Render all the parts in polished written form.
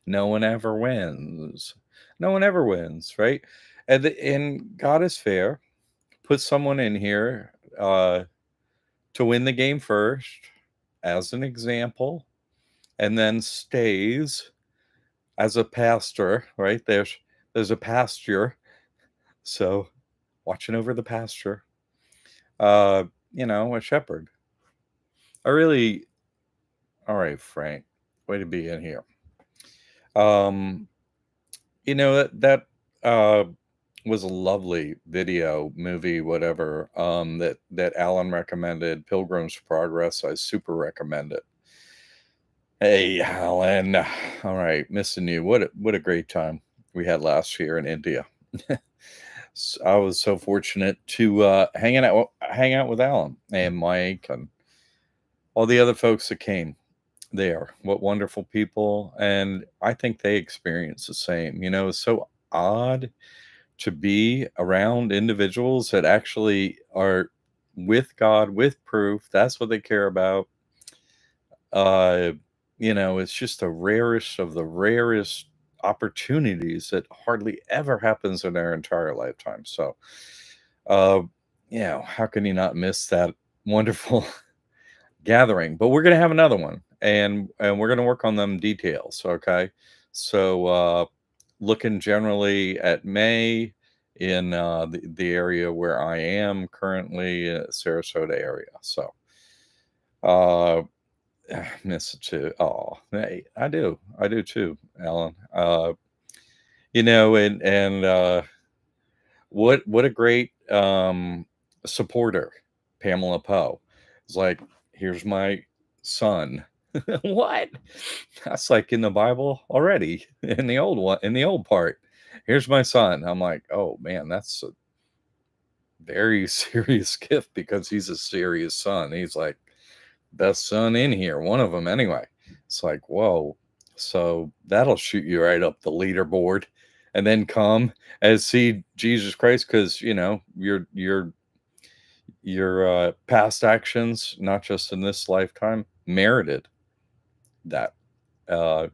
No one ever wins. No one ever wins, right? And God is fair. Put someone in here to win the game first, as an example, and then stays as a pastor, right? There's a pasture, so watching over the pasture. Uh, a shepherd. I really, all right, Frank, way to be in here. Um, that uh was a lovely video, movie, whatever, that Alan recommended, Pilgrim's Progress. I super recommend it. Hey, Alan. All right, missing you. What a great time we had last year in India. I was so fortunate to hang out with Alan and Mike and all the other folks that came there. What wonderful people, and I think they experience the same. It's so odd to be around individuals that actually are with God, with proof. That's what they care about. Uh, it's just the rarest of the rarest opportunities that hardly ever happens in our entire lifetime. So, uh, how can you not miss that wonderful gathering? But we're gonna have another one, and we're gonna work on them details. Okay, so looking generally at May in the area where I am currently, Sarasota area. So, uh, miss it too. Oh, hey, I do too, Alan. And what a great supporter, Pamela Poe. It's like, here's my son. What? That's like in the Bible already, in the old one, in the old part. Here's my son. I'm like, oh man, that's a very serious gift because he's a serious son. He's like best son in here, one of them anyway. It's like, whoa. So that'll shoot you right up the leaderboard, and then come as see Jesus Christ, because your past actions, not just in this lifetime, merited that.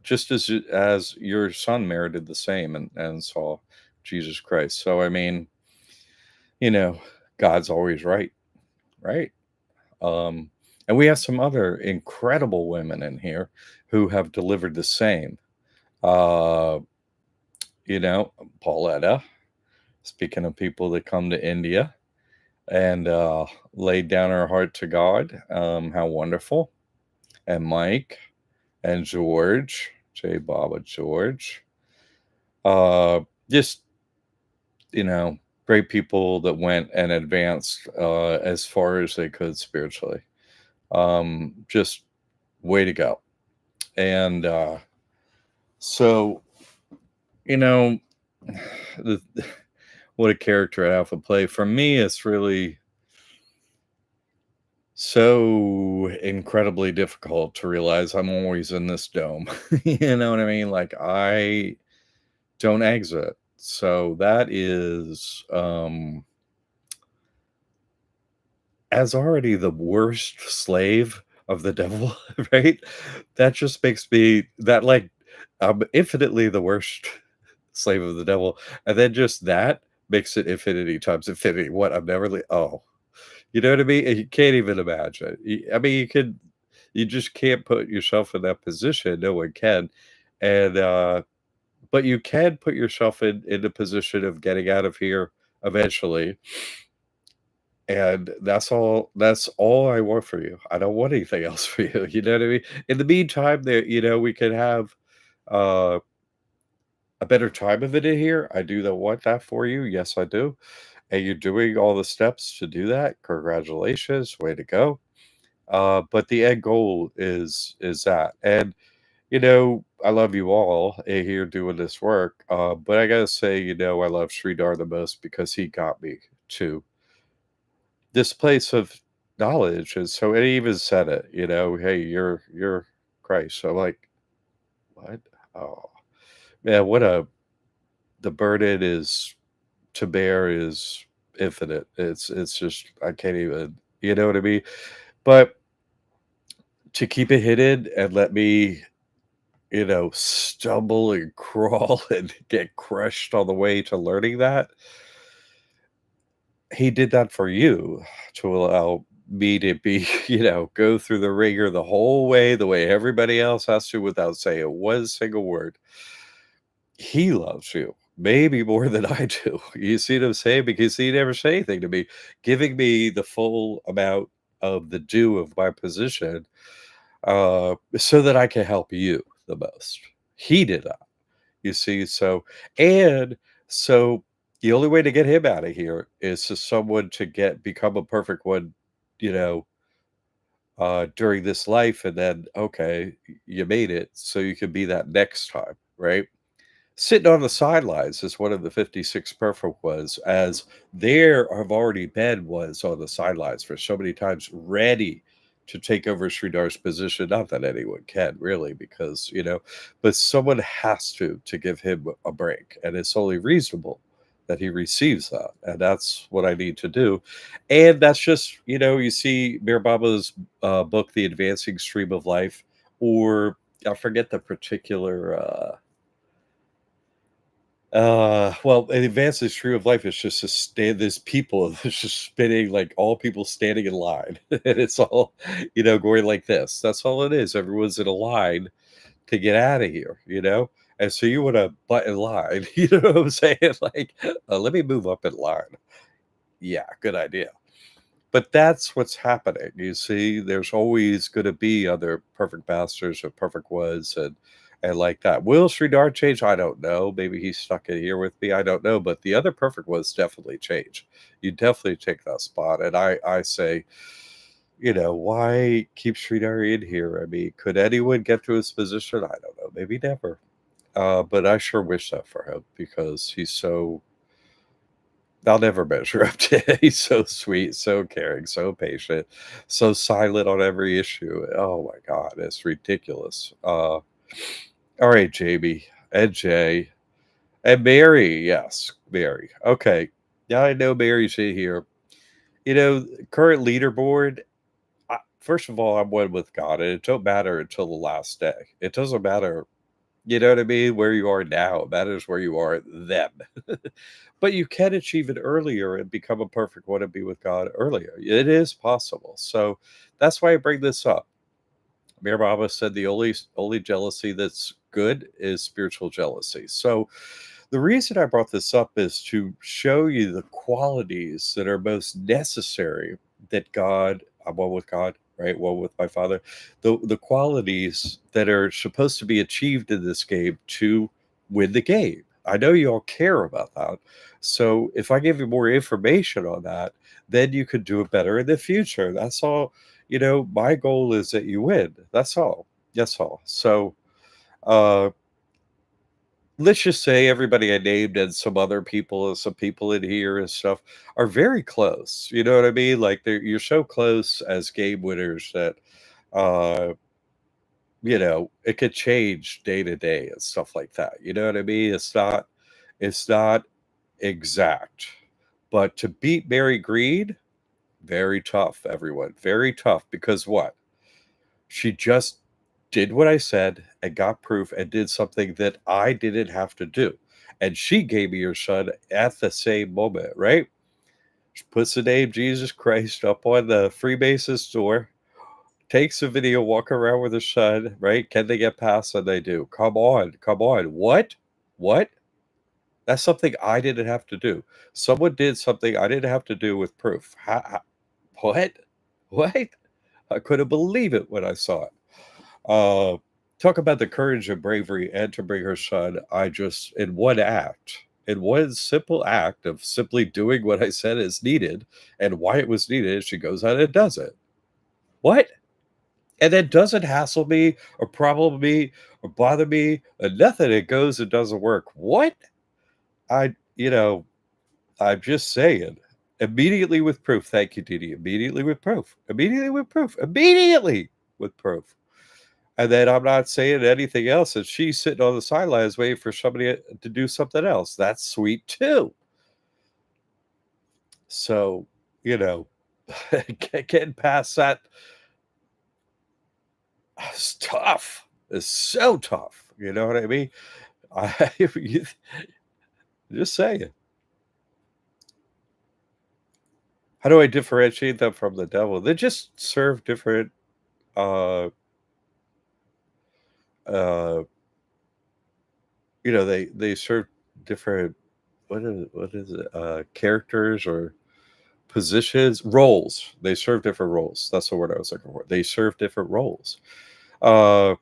Just as your son merited the same, and saw Jesus Christ. So I mean, you know, God's always right, right? Um, and we have some other incredible women in here who have delivered the same. Uh, Pauletta, speaking of people that come to India and laid down her heart to God, how wonderful. And Mike and George, J. Baba George. Just, you know, great people that went and advanced as far as they could spiritually. Just way to go. And so, you know, the, what a character Alpha play. For me, it's really so incredibly difficult to realize I'm always in this dome. You know what I mean? Like, I don't exit. So that is as already the worst slave of the devil, right? That just makes me that like infinitely the worst slave of the devil. And then just that makes it infinity times infinity. What I've never oh, you know what I mean? You can't even imagine. I mean, you just can't put yourself in that position. No one can. And but you can put yourself in the position of getting out of here eventually. And that's all I want for you. I don't want anything else for you. You know what I mean? In the meantime, there, we could have uh a better time of it in here. I do want that for you. Yes, I do. And you're doing all the steps to do that. Congratulations. Way to go. But the end goal is that. And I love you all here doing this work. But I gotta say, I love Sridhar the most because he got me to this place of knowledge. And so it even said it, hey, you're Christ. So I'm like, what? Oh man, the burden is to bear is infinite. It's just I can't even, you know what I mean? But to keep it hidden and let me stumble and crawl and get crushed on the way to learning that. He did that for you to allow me to be, go through the ringer the whole way, the way everybody else has to without saying one single word. He loves you, maybe more than I do. You see what I'm saying? Because he never said anything to me, giving me the full amount of the due of my position, so that I can help you the most. He did that, you see? And so the only way to get him out of here is to someone to become a perfect one, you know, during this life. And then, okay, you made it. So you can be that next time, right? Sitting on the sidelines is one of the 56 perfect was, as there have already been was on the sidelines for so many times, ready to take over Sridar's position. Not that anyone can really, because, but someone has to give him a break. And it's only reasonable that he receives that. And that's what I need to do. And that's just, you see Mir Baba's book, The Advancing Stream of Life, or I forget the particular. Well, an advanced history of life is just to stand. There's people that's just spinning, like all people standing in line, and it's all, going like this. That's all it is. Everyone's in a line to get out of here, And so you want to butt in line, you know what I'm saying? Like, let me move up in line. Yeah, good idea. But that's what's happening. You see, there's always going to be other perfect masters or perfect was, and like that. Will Sridhar change? I don't know. Maybe he's stuck in here with me. I don't know. But the other perfect was definitely change. You definitely take that spot. And I say, why keep Sridhar in here? I mean, could anyone get to his position? I don't know. Maybe never. But I sure wish that for him, because he's so, I'll never measure up to it. He's so sweet, so caring, so patient, so silent on every issue. Oh my God, it's ridiculous. All right, Jamie and Jay and Mary. Yes, Mary. Okay. Now I know Mary's in here. Current leaderboard. First of all, I'm one with God, and it don't matter until the last day. It doesn't matter, you know what I mean, where you are now. It matters where you are then. But you can achieve it earlier and become a perfect one and be with God earlier. It is possible. So that's why I bring this up. Mir Baba said the only jealousy that's good is spiritual jealousy. So the reason I brought this up is to show you the qualities that are most necessary that I'm one with God, right? One with my Father. The qualities that are supposed to be achieved in this game to win the game. I know you all care about that. So if I give you more information on that, then you could do it better in the future. That's all. My goal is that you win. That's all. That's all. So uh let's just say everybody I named and some other people and some people in here and stuff are very close. You know what I mean? Like you're so close as game winners that uh it could change day to day and stuff like that. You know what I mean? It's not exact. But to beat Mary Green, very tough, everyone. Very tough, because what? She just did what I said and got proof and did something that I didn't have to do. And she gave me her son at the same moment, right? She puts the name Jesus Christ up on the Freemasons door, takes a video, walk around with her son, right? Can they get past? And they do. Come on, come on. What? What? That's something I didn't have to do. Someone did something I didn't have to do with proof. What? What? I couldn't believe it when I saw it. Uh, Talk about the courage and bravery, and to bring her son. In one simple act of simply doing what I said is needed and why it was needed, she goes out and does it. What? And then doesn't hassle me or problem me or bother me or nothing. It goes and doesn't work. What? I, you know, I'm just saying. Immediately with proof. Thank you, Didi. Immediately with proof. Immediately with proof. Immediately with proof. And then I'm not saying anything else. And she's sitting on the sidelines waiting for somebody to do something else. That's sweet too. So, getting past that, it's tough. is so tough. You know what I mean? I just saying. How do I differentiate them from the devil? They just serve different uh uh they serve different what is it? Characters or positions, roles. They serve different roles. That's the word I was looking for. They serve different roles. Uh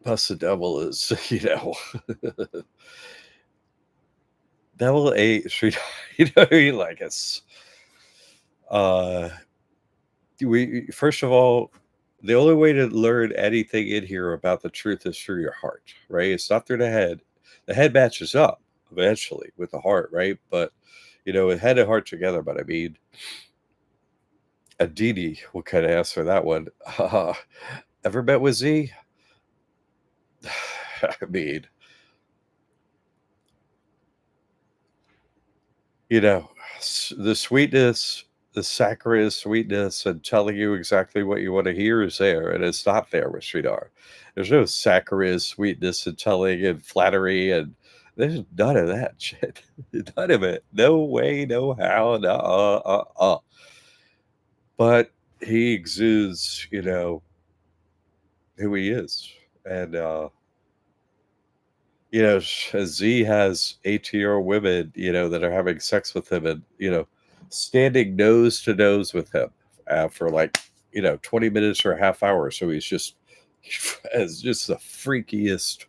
Plus the devil is, devil ate street what I mean? Like it's uh we first of all, the only way to learn anything in here about the truth is through your heart, right? It's not through the head. The head matches up eventually with the heart, right? But head and heart together. But I mean, Aditi, what kind of answer that one? Ever met with Z? I mean, you know, the sweetness, the saccharine sweetness, and telling you exactly what you want to hear is there, and it's not there with Sridhar. There's no saccharine sweetness and telling and flattery, and there's none of that shit. None of it. No way, no how, no But he exudes, who he is, and Z has 18-year-old women, that are having sex with him and, standing nose to nose with him for like, 20 minutes or a half hour. So he's just, it's just the freakiest,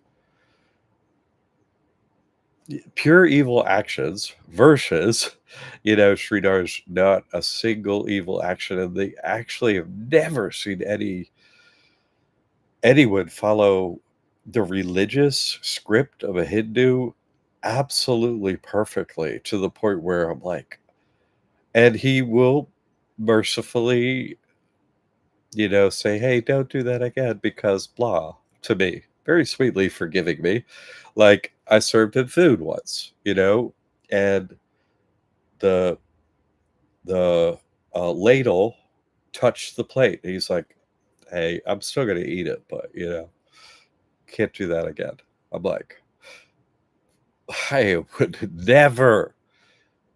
pure evil actions versus, Sridhar's not a single evil action. And they actually have never seen anyone follow the religious script of a Hindu absolutely perfectly to the point where I'm like, and he will mercifully, say, hey, don't do that again because blah to me, very sweetly forgiving me. Like I served him food once, and the ladle touched the plate. He's like, hey, I'm still going to eat it, but, can't do that again. I'm like, I would never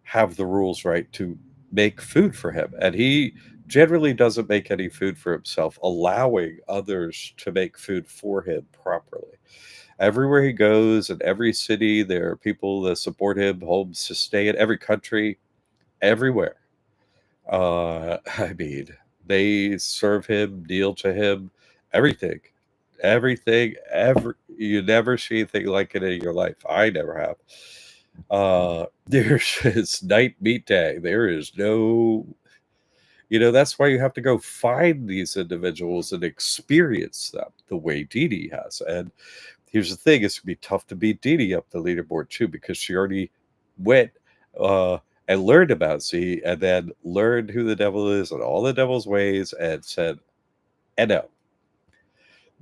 have the rules right to make food for him. And he generally doesn't make any food for himself, allowing others to make food for him properly. Everywhere he goes, in every city, there are people that support him, homes to stay in, every country, everywhere. I mean, they serve him, deal to him, everything. You never see anything like it in your life. I never have. There's it's night meat day. There is no, that's why you have to go find these individuals and experience them the way Dee Dee has. And here's the thing: it's gonna be tough to beat Dee Dee up the leaderboard too, because she already went uh and learned about Z and then learned who the devil is and all the devil's ways and said, and no,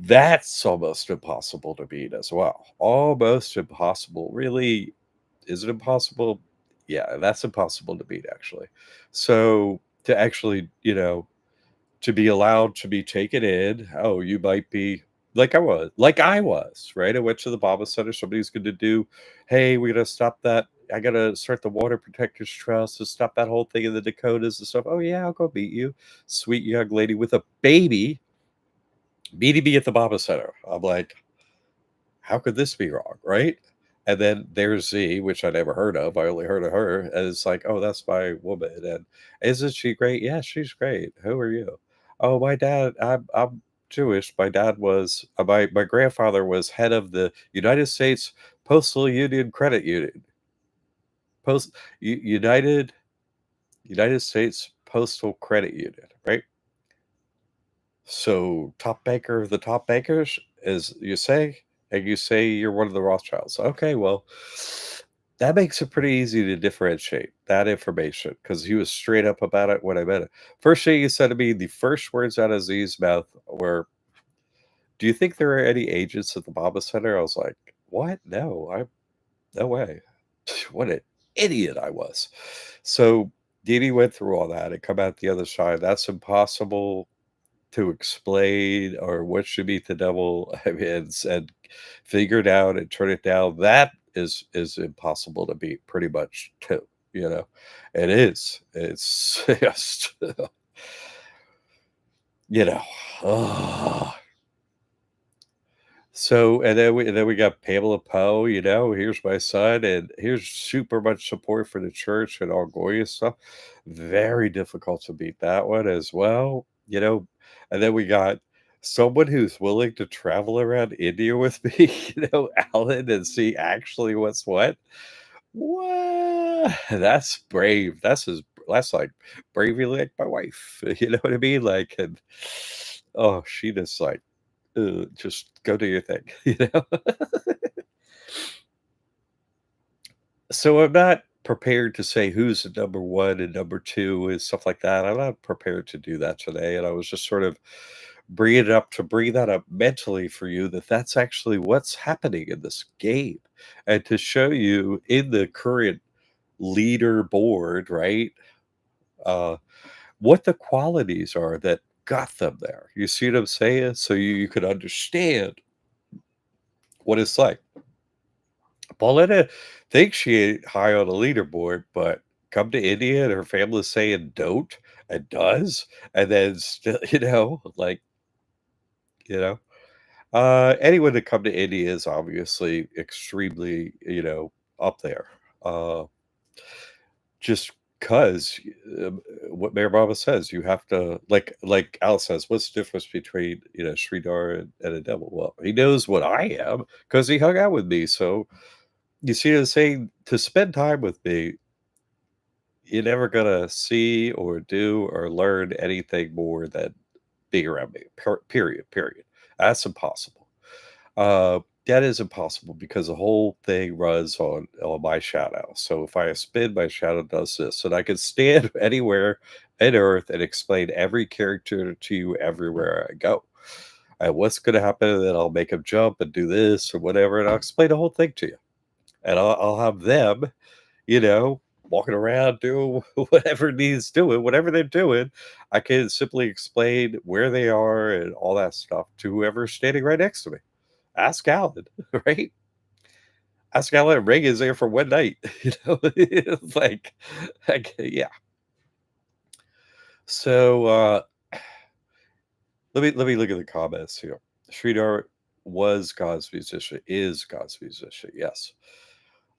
that's almost impossible to beat as well. Almost impossible. Really, is it impossible? Yeah, that's impossible to beat actually. So to actually, to be allowed to be taken in, oh, you might be like I was, right? I went to the Baba Center. Somebody's going to do, hey, we're going to stop that. I got to start the Water Protectors Trust to stop that whole thing in the Dakotas and stuff. Oh, yeah, I'll go meet you. Sweet young lady with a baby meeting me at the Baba Center. I'm like, how could this be wrong, right? And then there's Z, which I never heard of. I only heard of her. And it's like, oh, that's my woman. And isn't she great? Yeah, she's great. Who are you? Oh, my dad. I'm Jewish. My dad was my grandfather was head of the United States Postal Union Credit Union. United States Postal Credit Union, right? So, top banker of the top bankers, as you say, and you say you're one of the Rothschilds. Okay, well, that makes it pretty easy to differentiate that information because he was straight up about it when I met him. First thing he said to me, the first words out of Z's mouth were, "Do you think there are any agents at the Baba Center?" I was like, "What? No, no way." What an idiot I was. So Didi went through all that and come out the other side. That's impossible to explain or what should meet the devil, I mean, and figure it out and turn it down, that is impossible to beat pretty much too, you know? It is. It's just, you know, oh. So, and then we got Pamela Poe, here's my son, and here's super much support for the church and all Goya stuff. Very difficult to beat that one as well, and then we got someone who's willing to travel around India with me, Alan, and see actually what's what. What? That's brave. That's like bravery like my wife. You know what I mean? Like, and oh, she just like just go do your thing, So I'm not prepared to say who's the number 1 and number 2 and stuff like that. I'm not prepared to do that today, and I was just sort of bringing it up to bring that up mentally for you that that's actually what's happening in this game, and to show you in the current leaderboard, right, uh, what the qualities are that got them there. You see what I'm saying? So you could understand what it's like. Pauletta thinks she ain't high on the leaderboard, but come to India and her family's saying don't and does, and then still, like, you know, anyone that come to India is obviously extremely, up there. Uh, just because what Mayor Baba says, you have to like Al says, what's the difference between Sridhar and a devil? Well, he knows what I am because he hung out with me. So you see what I'm saying? To spend time with me, you're never gonna see or do or learn anything more than being around me. Period. Period. That's impossible. That is impossible because the whole thing runs on my shadow. So if I spin, my shadow does this, and I can stand anywhere in Earth and explain every character to you everywhere I go. And what's going to happen? And then I'll make them jump and do this or whatever, and I'll explain the whole thing to you. And I'll have them, walking around doing whatever needs doing, whatever they're doing. I can simply explain where they are and all that stuff to whoever's standing right next to me. Ask Alan, right? Ask Alan. Reagan's there for one night. It's like, yeah. So let me look at the comments here. Sridhar was God's musician, is God's musician. Yes.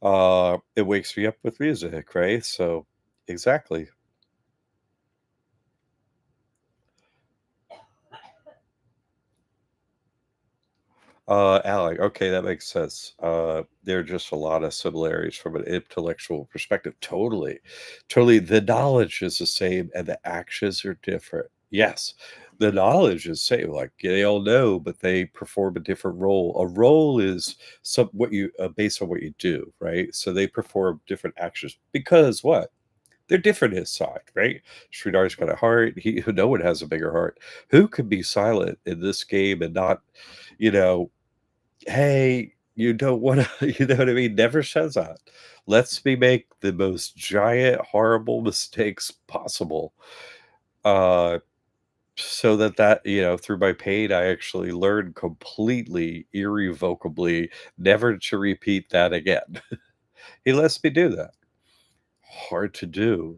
It wakes me up with music, right? So exactly. Alec, okay, that makes sense. There are just a lot of similarities from an intellectual perspective. Totally. Totally. The knowledge is the same and the actions are different. Yes. The knowledge is same, like they all know, but they perform a different role. A role is some what you based on what you do, right? So they perform different actions because what? They're different inside, right? Sridhar's got a heart. No one has a bigger heart. Who could be silent in this game and not, you know, hey, you don't wanna you know what I mean? Never says that. Lets me make the most giant, horrible mistakes possible, uh, so that through my pain, I actually learn completely, irrevocably, never to repeat that again. He lets me do that. Hard to do,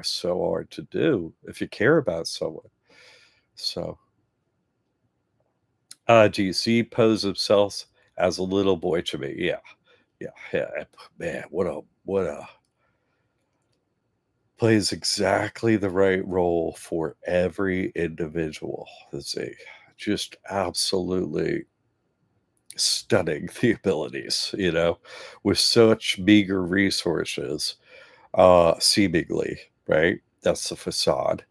so hard to do if you care about someone. So, do you see Poe's himself as a little boy to me? Yeah. Yeah, yeah, man, what a plays exactly the right role for every individual. It's a just absolutely stunning the abilities, with such meager resources, seemingly, right? That's the facade.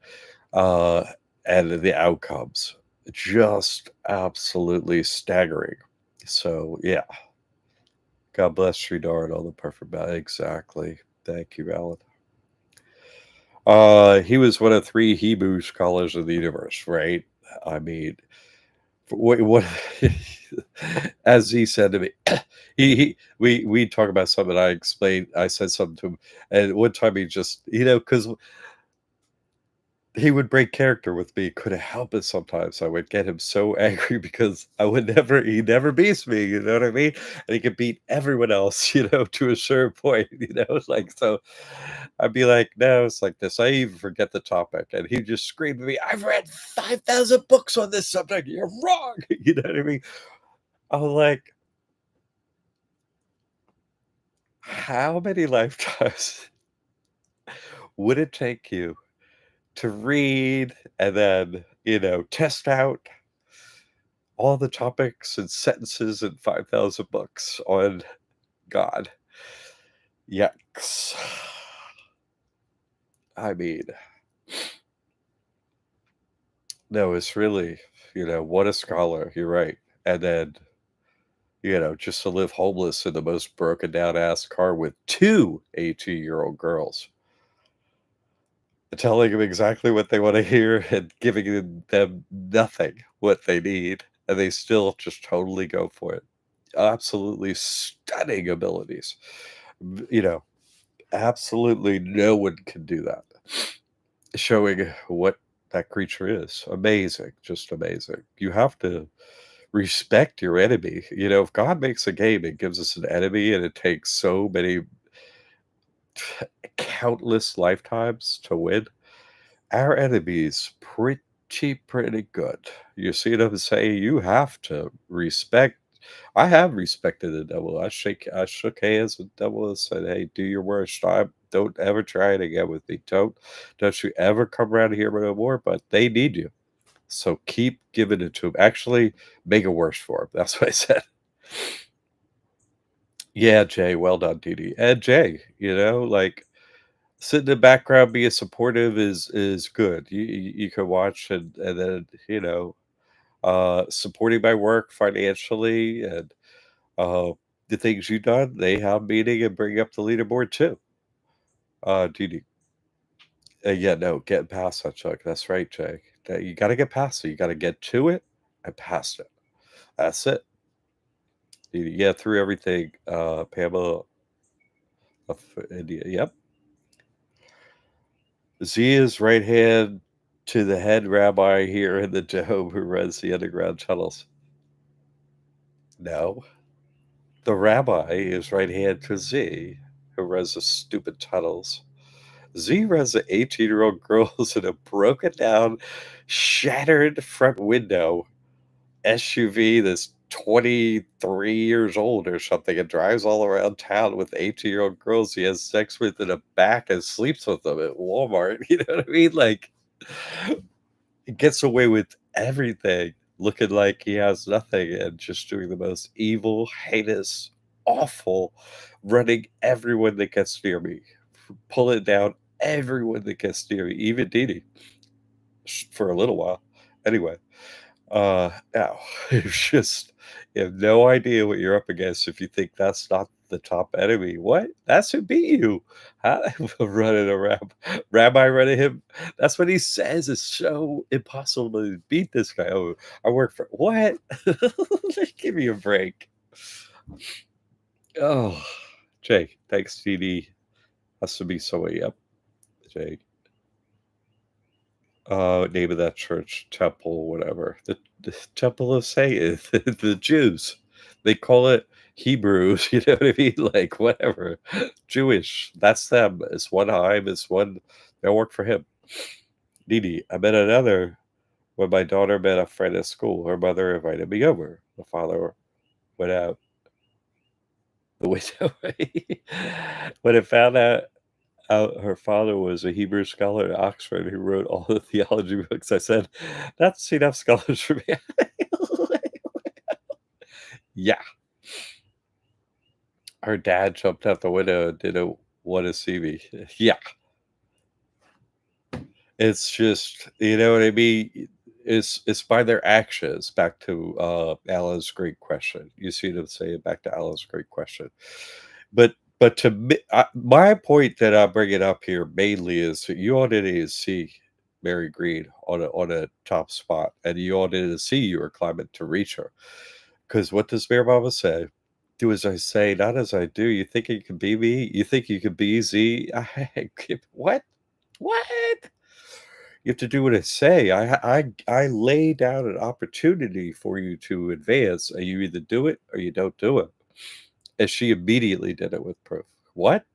Uh, and the outcomes just absolutely staggering. So yeah, God bless Sridhar and all the perfect exactly. Thank you, Alan. He was one of 3 Hebrew scholars of the universe, right? I mean, what as he said to me, we talk about something. I said something to him, and one time he just, because he would break character with me. Couldn't help it sometimes. I would get him so angry because he never beats me, you know what I mean? And he could beat everyone else, to a certain point, like, so I'd be like, no, it's like this. I even forget the topic. And he'd just scream at me, I've read 5,000 books on this subject. You're wrong. You know what I mean? I was like, how many lifetimes would it take you to read and then, test out all the topics and sentences in 5,000 books on God? Yikes. I mean, no, it's really, what a scholar. You're right. And then, just to live homeless in the most broken down ass car with two 18-year-old girls, telling them exactly what they want to hear and giving them nothing what they need. And they still just totally go for it. Absolutely stunning abilities. You know, absolutely no one can do that. Showing what that creature is. Amazing. Just amazing. You have to respect your enemy. If God makes a game and gives us an enemy and it takes so many countless lifetimes to win, our enemy's pretty good. You see what I'm saying? You have to respect. I have respected the devil. I shook hands with the devil and said, "Hey, do your worst. Don't ever try it again with me. Don't you ever come around here no more." But they need you, so keep giving it to them. Actually, make it worse for them. That's what I said. Yeah, Jay. Well done, Dee. And Jay, like sit in the background, being supportive is good. You can watch and then supporting my work financially and uh, the things you've done. They have meeting and bring up the leaderboard too. Dee. Yeah, no, getting past that, Chuck. That's right, Jay. You got to get past it. You got to get to it and past it. That's it. Yeah, through everything. Pamela of India. Yep. Z is right hand to the head rabbi here in the dome who runs the underground tunnels. No. The rabbi is right hand to Z, who runs the stupid tunnels. Z runs the 18-year-old girls in a broken down, shattered front window SUV that's 23 years old or something and drives all around town with 18-year-old girls he has sex with in the back and sleeps with them at Walmart. You know what I mean? Like, he gets away with everything, looking like he has nothing and just doing the most evil, heinous, awful, running everyone that gets near me, pulling down everyone that gets near me, even Dee for a little while. Anyway, now it's just you have no idea what you're up against if you think that's not the top enemy. What? That's who beat you. Huh? Running around, Rabbi running him. That's what he says. It's so impossible to beat this guy. Oh, I work for what? Give me a break. Oh, Jake, thanks, TD. Has to be so. Yep, Jake. Name of that church, temple, whatever. The temple of Satan, the Jews. They call it Hebrews, you know what I mean? Like whatever. Jewish. That's them. It's one Heim, it's one they'll work for him. Didi. I met another when my daughter met a friend at school. Her mother invited me over. The father went out the window. When it found out her father was a Hebrew scholar at Oxford who wrote all the theology books, I said, "That's enough scholars for me." Yeah. Her dad jumped out the window and didn't want to see me. Yeah. It's just, you know what I mean? It's by their actions. Back to Alan's great question. You see them saying back to Alan's great question. But to me, my point that I bring it up here mainly is that you all didn't see Mary Green on a top spot, and you all didn't see you were climbing to reach her. Because what does Bear Mama say? Do as I say, not as I do. You think you can be me? You think you can be Z? What? What? You have to do what I say. I lay down an opportunity for you to advance, and you either do it or you don't do it. And she immediately did it with proof. What?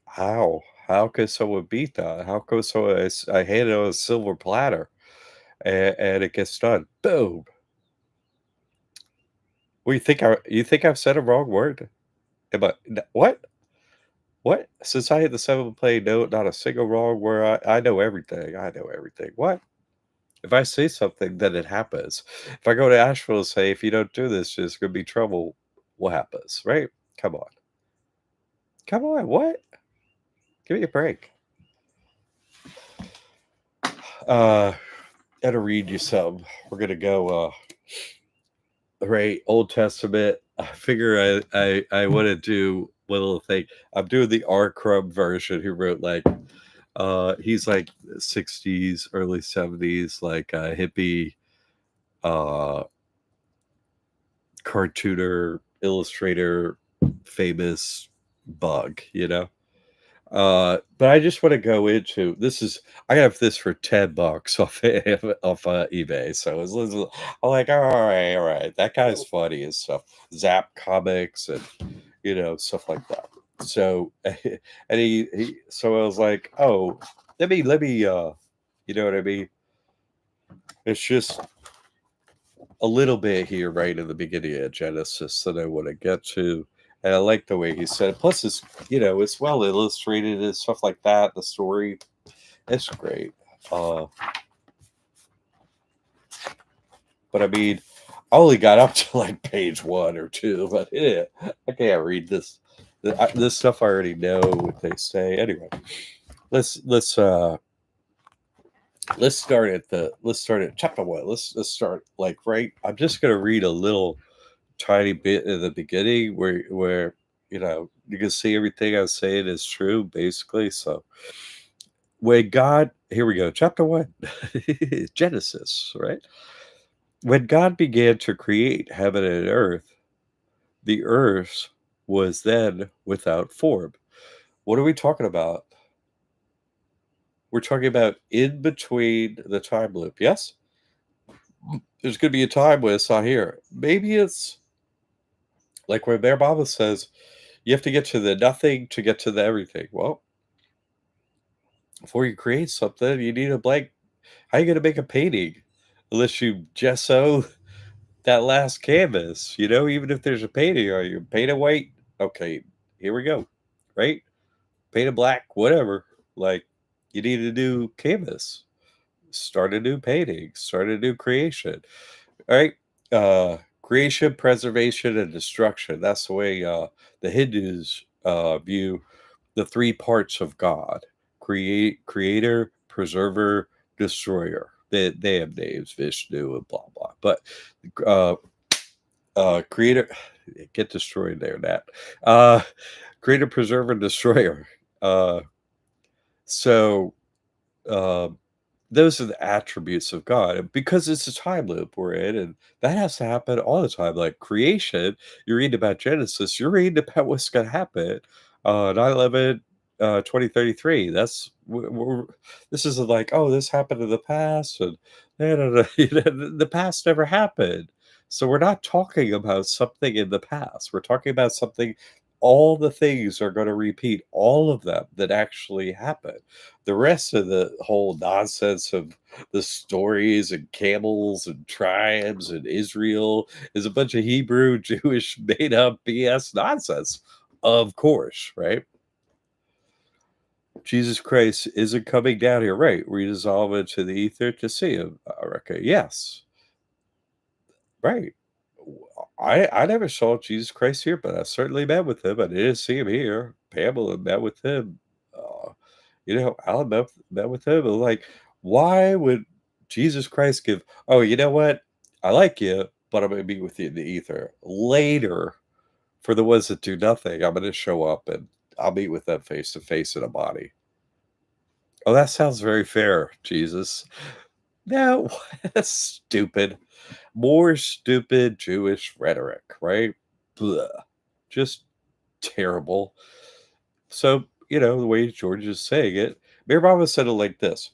How? How could someone beat that? How could someone I hand it on a silver platter and it gets done? Boom. Well, you think I've said a wrong word? What? What? Since I hit the 7th play note, not a single wrong word. I know everything. I know everything. What? If I say something, then it happens. If I go to Asheville and say, if you don't do this, there's gonna be trouble, what happens? Right? Come on. Come on, what? Give me a break. Gotta read you some. We're gonna go right, Old Testament. I figure I wanna do one little thing. I'm doing the R. Crumb version who wrote like he's like 60s, early 70s, like a hippie uh cartooner, illustrator, famous bug, you know? But I just want to go into this is I have this for $10 off eBay. So I'm like, all right, that guy's funny and stuff. Zap comics and stuff like that. So and so I was like, oh, let me you know what I mean? It's just a little bit here right in the beginning of Genesis that I want to get to. And I like the way he said it. Plus, it's well illustrated and stuff like that. The story, it's great. Uh, but I mean, I only got up to like page 1 or 2. But yeah, I can't read this. This stuff I already know what they say. Anyway, let's let's start at chapter 1. Let's start like right. I'm just gonna read a little tiny bit in the beginning where you can see everything I was saying is true basically. So when God, here we go, chapter 1, Genesis, right? When God began to create heaven and earth, the earth was then without form. What are we talking about? We're talking about in between the time loop. Yes, there's going to be a time when it's not here. Maybe it's like where their Bible says you have to get to the nothing to get to the everything. Well, before you create something, you need a blank. How are you going to make a painting unless you gesso that last canvas? Even if there's a painting, are you paint it white? Okay, here we go. Right? Paint it black, whatever. Like, you need a new canvas. Start a new painting. Start a new creation. All right. Creation, preservation, and destruction. That's the way the Hindus view the three parts of God: creator, preserver, destroyer. They have names, Vishnu and blah blah. But uh, creator, get destroyed there. That creator, preserver, destroyer. So. Uh, those are the attributes of God. And because it's a time loop we're in, and that has to happen all the time. Like creation, you're reading about Genesis, you're reading about what's going to happen. 9/11, 2033. This isn't like, oh, this happened in the past, and no. The past never happened. So we're not talking about something in the past. We're talking about something. All the things are going to repeat, all of them that actually happened. The rest of the whole nonsense of the stories and camels and tribes and Israel is a bunch of Hebrew, Jewish, made up BS nonsense. Of course, right? Jesus Christ isn't coming down here, right? We dissolve into the ether to see him. Okay, yes, right. I never saw Jesus Christ here, but I certainly met with him. I didn't see him here. Pamela met with him. Alan met with him. And like, why would Jesus Christ give? Oh, you know what? I like you, but I'm going to be with you in the ether later. For the ones that do nothing, I'm going to show up and I'll meet with them face to face in a body. Oh, that sounds very fair, Jesus. No, that's stupid. More stupid Jewish rhetoric, right? Blah. Just terrible. So, the way George is saying it, Mary Baba said it like this: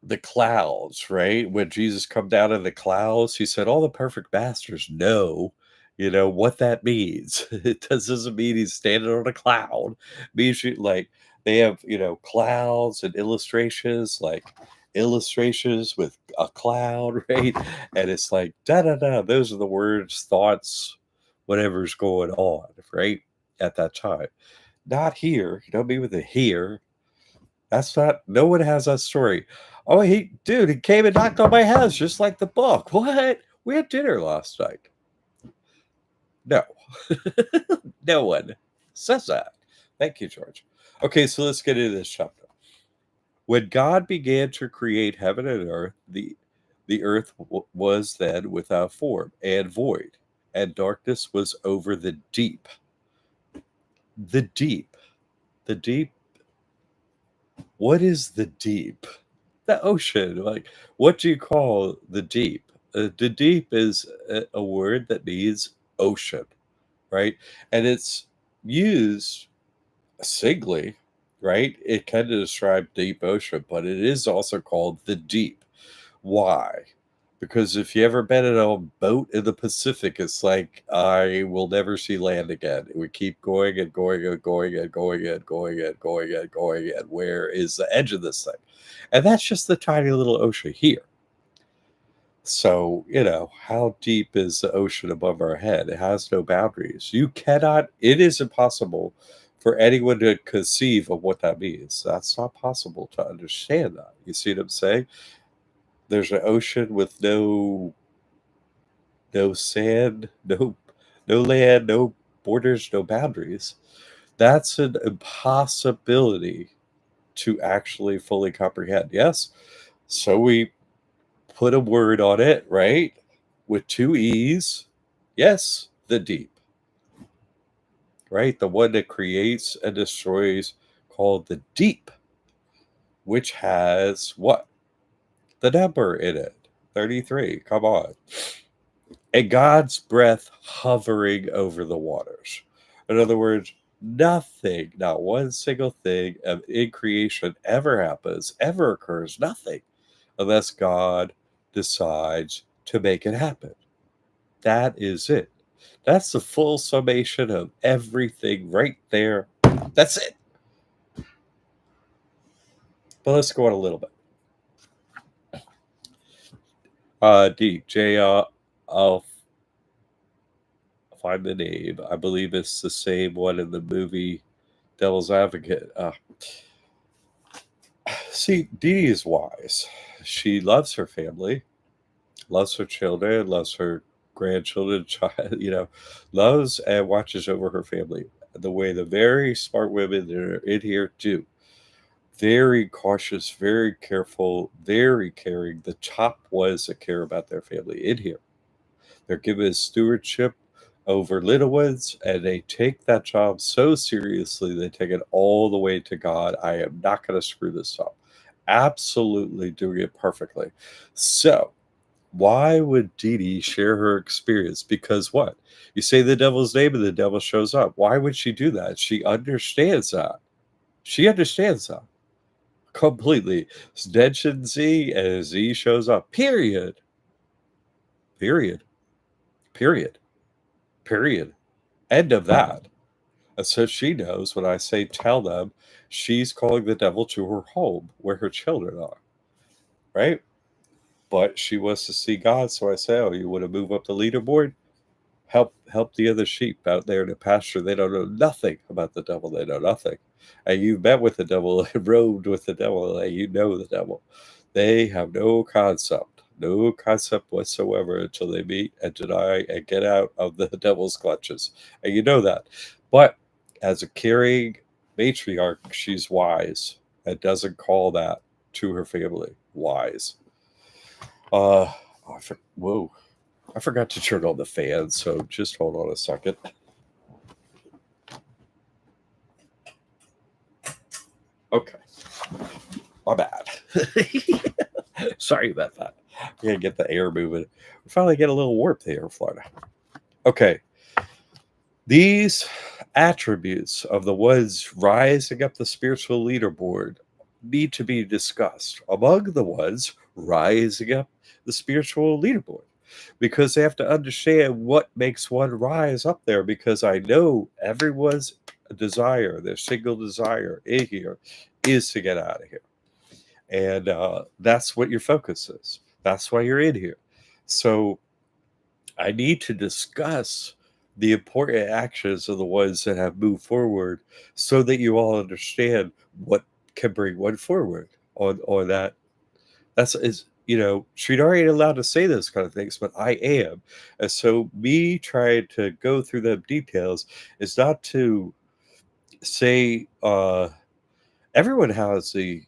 the clouds, right? When Jesus come down in the clouds, he said, all the perfect masters know, what that means. It doesn't mean he's standing on a cloud. It means like they have, clouds and illustrations, like illustrations with a cloud, right? And it's like da da da. Those are the words, thoughts, whatever's going on, right? At that time. Not here. You don't mean with the here. That's not, no one has that story. Oh, he came and knocked on my house just like the book. What? We had dinner last night. No, no one says that. Thank you, George. Okay, so let's get into this chapter. When God began to create heaven and earth, the earth was then without form and void, and darkness was over the deep. The deep. The deep. What is the deep? The ocean. Like, what do you call the deep? The deep is a word that means ocean, right? And it's used singly, right? It can describe deep ocean, but it is also called the deep. Why? Because if you ever been in a boat in the Pacific, it's like I will never see land again. We keep going and going and going and going and going and going and going. And where is the edge of this thing? And that's just the tiny little ocean here. So, how deep is the ocean above our head? It has no boundaries. It is impossible for anyone to conceive of what that means. That's not possible to understand that. You see what I'm saying? There's an ocean with no sand, no land, no borders, no boundaries. That's an impossibility to actually fully comprehend. Yes. So we put a word on it, right? With two E's. Yes, the deep. Right? The one that creates and destroys, called the deep, which has what? The number in it. 33. Come on. And God's breath hovering over the waters. In other words, nothing, not one single thing in creation ever happens, ever occurs, nothing, unless God decides to make it happen. That is it. That's the full summation of everything right there. That's it. But let's go on a little bit. D. J. I'll find the name. I believe it's the same one in the movie Devil's Advocate. See, Dee is wise. She loves her family, loves her children, loves her grandchildren, child, loves and watches over her family the way the very smart women that are in here do. Very cautious, very careful, very caring. The top ones that care about their family in here. They're given stewardship over little ones, and they take that job so seriously, they take it all the way to God. I am not going to screw this up. Absolutely doing it perfectly. So, why would Dee Dee share her experience? Because what? You say the devil's name and the devil shows up. Why would she do that? She understands that. She understands that completely. Mention Z and Z shows up. Period. Period. Period. Period. End of that. And so she knows when I say tell them, she's calling the devil to her home where her children are. Right? But she wants to see God. So I say, oh, you want to move up the leaderboard? Help the other sheep out there in the pasture. They don't know nothing about the devil. They know nothing. And you've met with the devil and roamed with the devil, and you know the devil. They have no concept whatsoever until they meet and deny and get out of the devil's clutches. And you know that. But as a caring matriarch, she's wise and doesn't call that to her family. Wise. Whoa. I forgot to turn on the fan, so just hold on a second. Okay. My bad. Sorry about that. We gotta get the air moving. We finally get a little warmth here in Florida. Okay. These attributes of the ones rising up the spiritual leaderboard need to be discussed among the ones rising up the spiritual leaderboard, because they have to understand what makes one rise up there. Because I know everyone's desire, their single desire in here, is to get out of here. And that's what your focus is. That's why you're in here. So I need to discuss the important actions of the ones that have moved forward, so that you all understand what can bring one forward on that. That's is Sridhar ain't allowed to say those kind of things, but I am. And so me trying to go through the details is not to say everyone has the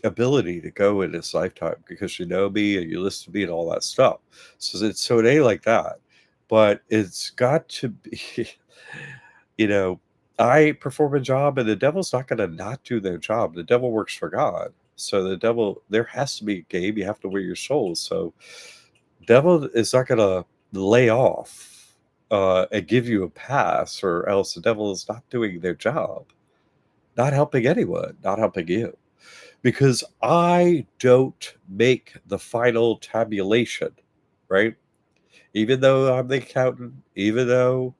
ability to go in this lifetime, because you know me and you listen to me and all that stuff. So it ain't like that. But it's got to be, you know, I perform a job and the devil's not gonna not do their job. The devil works for God. So the devil, there has to be a game. You have to wear your soul. So devil is not gonna lay off and give you a pass, or else the devil is not doing their job, not helping anyone, not helping you, because I don't make the final tabulation, right? Even though I'm the accountant, even though,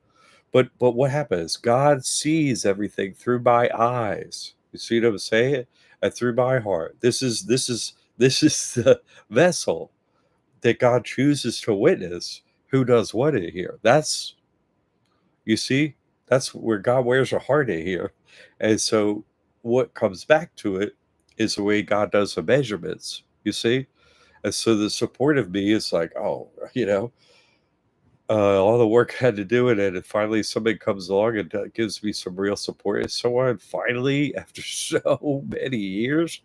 but what happens? God sees everything through my eyes. You see what I'm saying? And through my heart. This is the vessel that God chooses to witness who does what in here. That's, you see, that's where God wears a heart in here. And so what comes back to it is the way God does the measurements, you see? And so the support of me is like, oh, all the work I had to do in it, and finally somebody comes along and gives me some real support and so on. Finally, after so many years,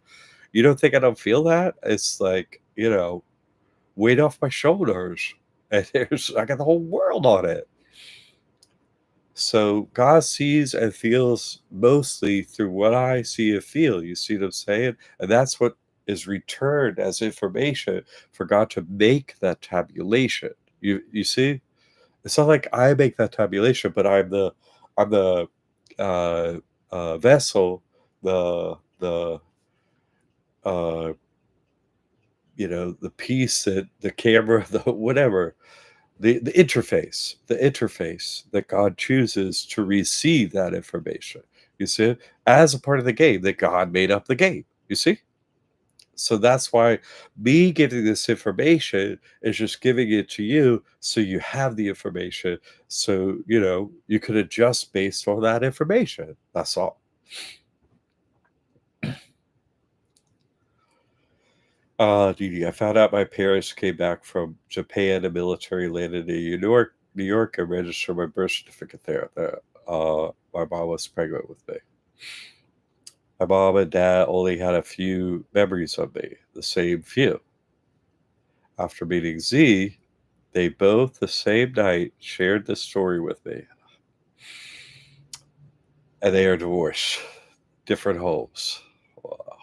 you don't think I don't feel that? It's like, weight off my shoulders. And I got the whole world on it. So God sees and feels mostly through what I see and feel. You see what I'm saying? And that's what is returned as information for God to make that tabulation. You see? It's not like I make that tabulation, but I'm the uh, vessel, the uh, the piece, that the camera, the whatever, the interface that God chooses to receive that information. You see, as a part of the game that God made up the game. You see, so that's why me giving this information is just giving it to you, so you have the information, so you could adjust based on that information. That's all. Didi, I found out my parents came back from Japan. A military landed in New York, and registered my birth certificate there. My mom was pregnant with me. My mom and dad only had a few memories of me, the same few. After meeting Z, they both, the same night, shared this story with me. And they are divorced, different homes. Wow.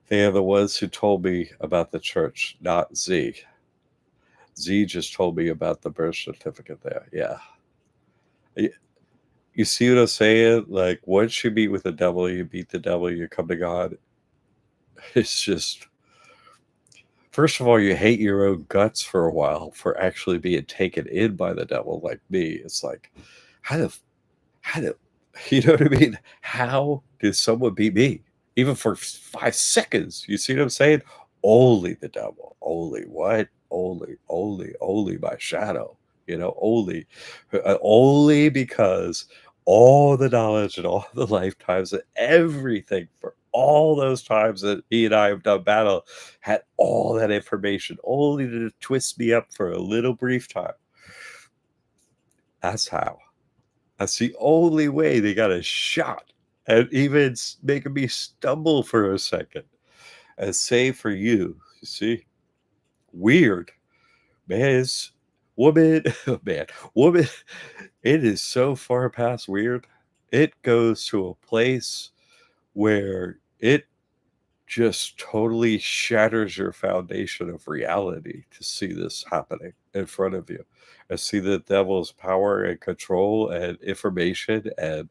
They are the ones who told me about the church, not Z. Z just told me about the birth certificate there. Yeah. You see what I'm saying? Like, once you meet with the devil, you beat the devil, you come to God. It's just, first of all, you hate your own guts for a while for actually being taken in by the devil, like me. It's like, how the, how the, you know what I mean? How did someone beat me? Even for 5 seconds. You see what I'm saying? Only the devil. Only what? Only my shadow. Only because all the knowledge and all the lifetimes and everything for all those times that he and I have done battle had all that information, only to twist me up for a little brief time. That's how. That's the only way they got a shot at even making me stumble for a second. And say for you see, weird, man. Is woman, man, woman. It is so far past weird. It goes to a place where it just totally shatters your foundation of reality to see this happening in front of you and see the devil's power and control and information and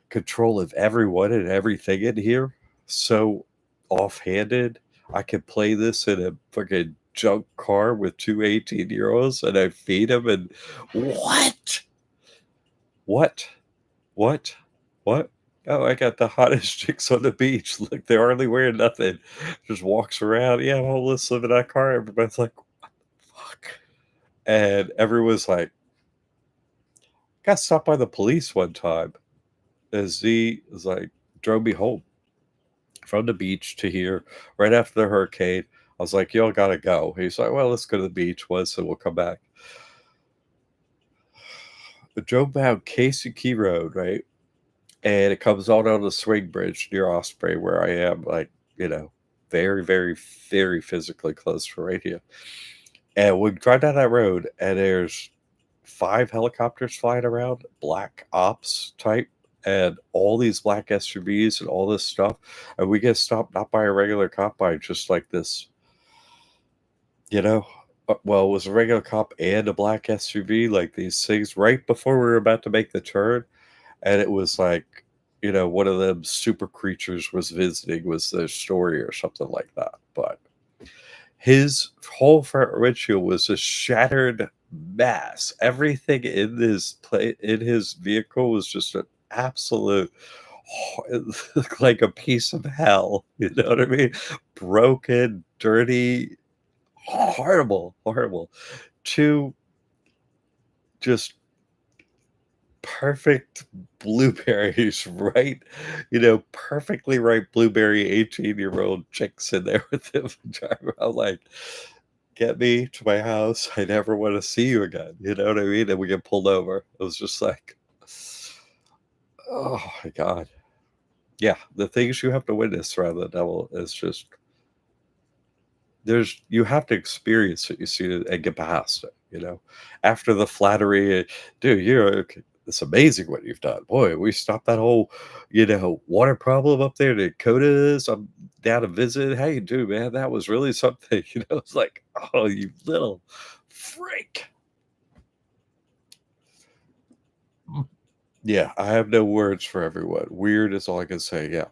control of everyone and everything in here so offhanded. I could play this in a fucking junk car with two 18-year-olds and I feed them and what? What? What? What? Oh, I got the hottest chicks on the beach. Look, they're hardly wearing nothing. Just walks around. Yeah, well, let's live in that car. Everybody's like, fuck. And everyone's like, got stopped by the police one time. As Z was like, drove me home from the beach to here right after the hurricane. I was like, y'all gotta go. He's like, well, let's go to the beach once and we'll come back. I drove down Casey Key Road, right? And it comes all down the swing bridge near Osprey, where I am, like, very, very, very physically close to right here. And we drive down that road, and there's 5 helicopters flying around, black ops type, and all these black SUVs and all this stuff. And we get stopped not by a regular cop, by just like this, you know. Well, it was a regular cop and a black SUV, like these things right before we were about to make the turn. And it was like, one of them super creatures was visiting, was their story or something like that. But his whole front windshield was a shattered mass. Everything in his vehicle was just an absolute, it looked like a piece of hell. You know what I mean? Broken, dirty, horrible, horrible. Two just perfect blueberries, right? Perfectly ripe blueberry 18-year-old chicks in there with him driving around like, get me to my house. I never want to see you again. You know what I mean? And we get pulled over. It was just like, oh my God. Yeah, the things you have to witness around the devil is just, you have to experience it, you see it, and get past it. After the flattery, dude, it's amazing what you've done. Boy, we stopped that whole, water problem up there in Dakotas. I'm down to visit. How you do, man? That was really something. It's like, oh, you little freak. Yeah, I have no words for everyone. Weird is all I can say. Yeah.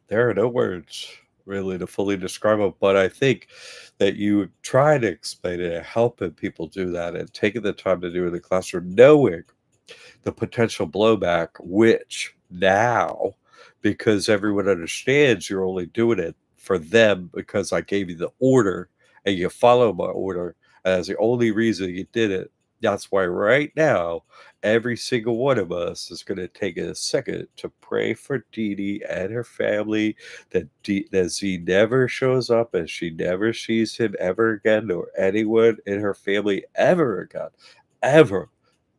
There are no words really to fully describe it, but I think that you try to explain it and helping people do that and taking the time to do it in the classroom, knowing the potential blowback, which now, because everyone understands you're only doing it for them because I gave you the order and you follow my order, and that's the only reason you did it. That's why right now, every single one of us is going to take a second to pray for Dee Dee and her family, that Z never shows up and she never sees him ever again, or anyone in her family ever again. Ever.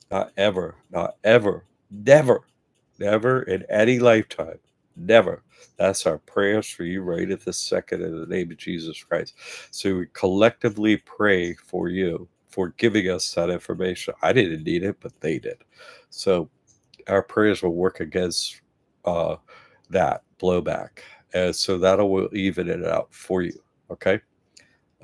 Not ever, not ever, never, never in any lifetime. Never. That's our prayers for you right at this second in the name of Jesus Christ. So we collectively pray for you for giving us that information. I didn't need it, but they did. So our prayers will work against uh, that blowback. And so that'll even it out for you. Okay.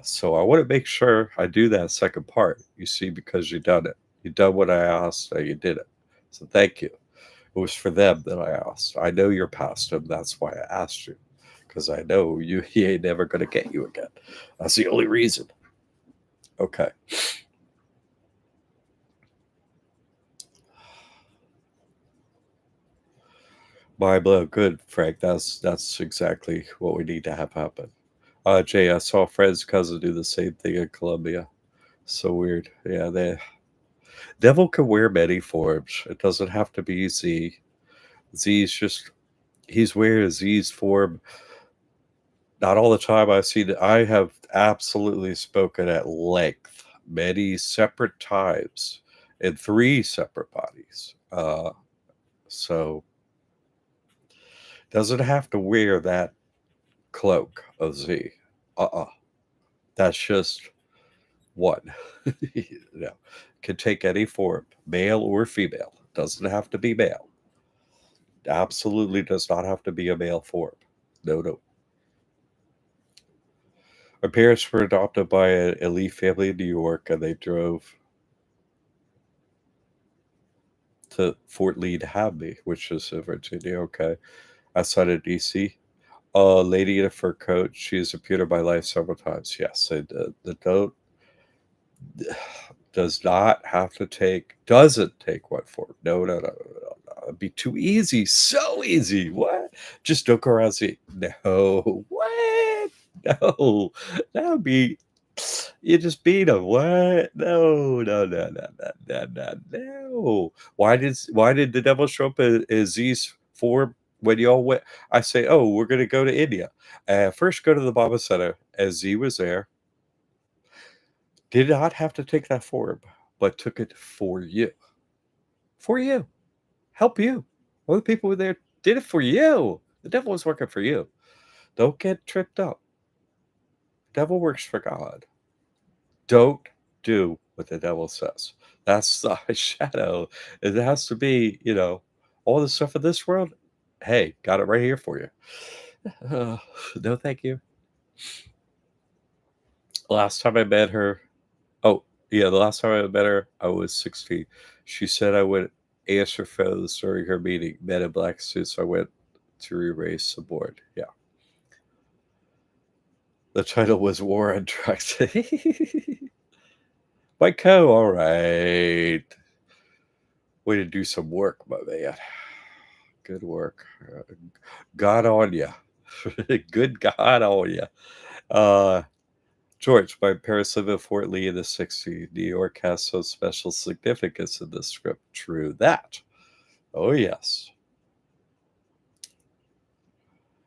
So I want to make sure I do that second part, you see, because you done it. You done what I asked, and you did it. So thank you. It was for them that I asked. I know you're past them. That's why I asked you, because I know he ain't never going to get you again. That's the only reason. Okay. My blow. Good, Frank. That's exactly what we need to have happen. Jay, I saw Fred's cousin do the same thing in Colombia. So weird. Yeah, they devil can wear many forms. It doesn't have to be Z. Z's just he's wearing Z's form. Not all the time. I have absolutely spoken at length, many separate times, in 3 separate bodies. So doesn't have to wear that cloak of Z. That's just one. Can take any form, male or female. Doesn't have to be male. Absolutely does not have to be a male form. No, no. My parents were adopted by an elite family in New York, and they drove to Fort Lee to have me, which is in Virginia, okay, outside of D.C. A lady in a fur coat. She has appeared in my life several times. Yes, the goat doesn't take one for it. No, no, no, no, no, no. It'd be too easy. So easy. What? Just don't go around saying, no, what? No, that would be, you just beat him. What? No, no, no, no, no, no, no, no. Why did the devil show up as these four when y'all went? I say, oh, we're going to go to India. First, go to the Baba Center, as Z was there. Did not have to take that form, but took it for you. For you. Help you. All the people were there did it for you. The devil was working for you. Don't get tripped up. Devil works for God. Don't do what the devil says. That's the shadow. It has to be, all the stuff in this world. Hey, got it right here for you. No, thank you. Last time I met her, oh, yeah, the last time I met her, I was 16. She said I would answer phones during her meeting. Men in black suits. I went to erase the board. Yeah. The title was War on Drugs. My all right. Way to do some work, my man. Good work. God on you. Good God on you. George, my parents live in Fort Lee in the 60s. New York has some special significance in this script. True that. Oh, yes.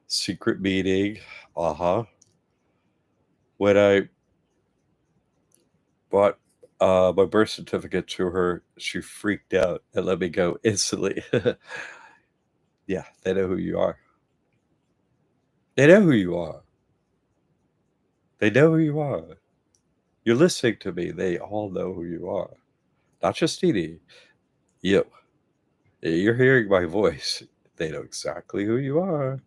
Secret meeting. Uh-huh. When I brought my birth certificate to her, she freaked out and let me go instantly. Yeah, they know who you are. They know who you are. They know who you are. You're listening to me. They all know who you are. Not just Edie. You. You're hearing my voice. They know exactly who you are.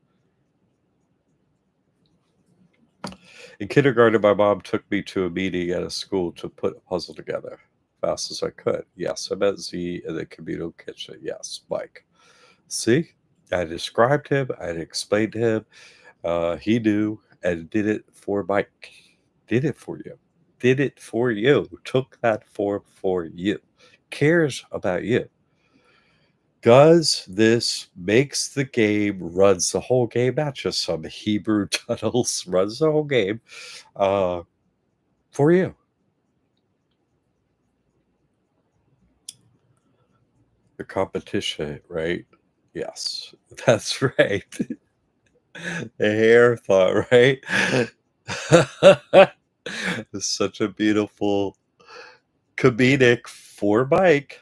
In kindergarten, my mom took me to a meeting at a school to put a puzzle together fast as I could. Yes, I met Z in the communal kitchen. Yes, Mike. See, I described him. I explained to him. He knew and did it for Mike. Did it for you. Did it for you. Took that form for you. Cares about you. Does this, makes the game, runs the whole game, not just some Hebrew tunnels, runs the whole game for you. The competition, right? Yes, that's right. The hair thought, right? It's such a beautiful comedic for Mike,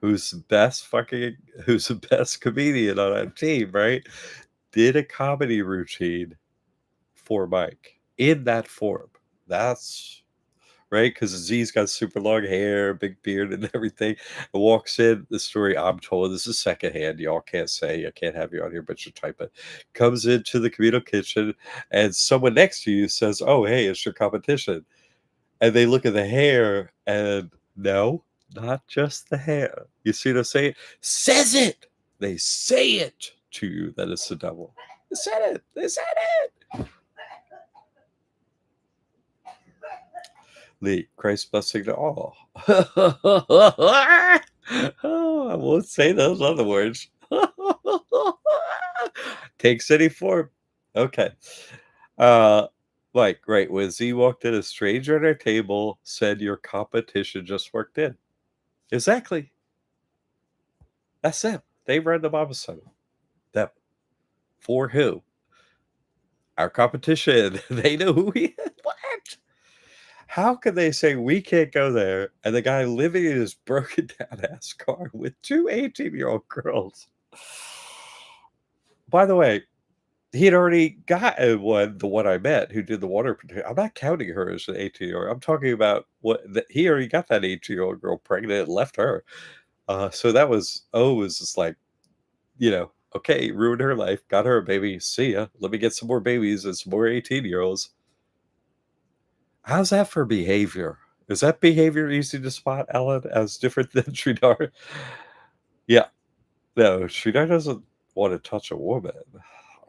who's the best comedian on our team, right? Did a comedy routine for Mike in that form. That's right, because Z's got super long hair, big beard, and everything. It walks in. The story I'm told, this is secondhand. Y'all can't say. I can't have you on here, but you type it. Comes into the communal kitchen, and someone next to you says, "Oh, hey, it's your competition." And they look at the hair, and no, not just the hair. You see what I'm saying? Says it. They say it to you that it's the devil. They said it. They said it. The Christ blessing to all. Oh, I won't say those other words. Takes any form. Okay. Uh like, right, when Z walked in, a stranger at our table said your competition just worked in. Exactly. That's it. They read the Bible study. That for who? Our competition. They know who he is. What? How can they say we can't go there and the guy living in his broken down ass car with two 18-year-old girls? By the way, he had already gotten the one I met who did the water protection. I'm not counting her as an 18-year-old. I'm talking about he already got that 18-year-old girl pregnant and left her. So that was, was just like, Okay, ruined her life, got her a baby. See ya. Let me get some more babies and some more 18-year-olds. How's that for behavior? Is that behavior easy to spot, Ellen, as different than Sridhar? Yeah. No, Sridhar doesn't want to touch a woman.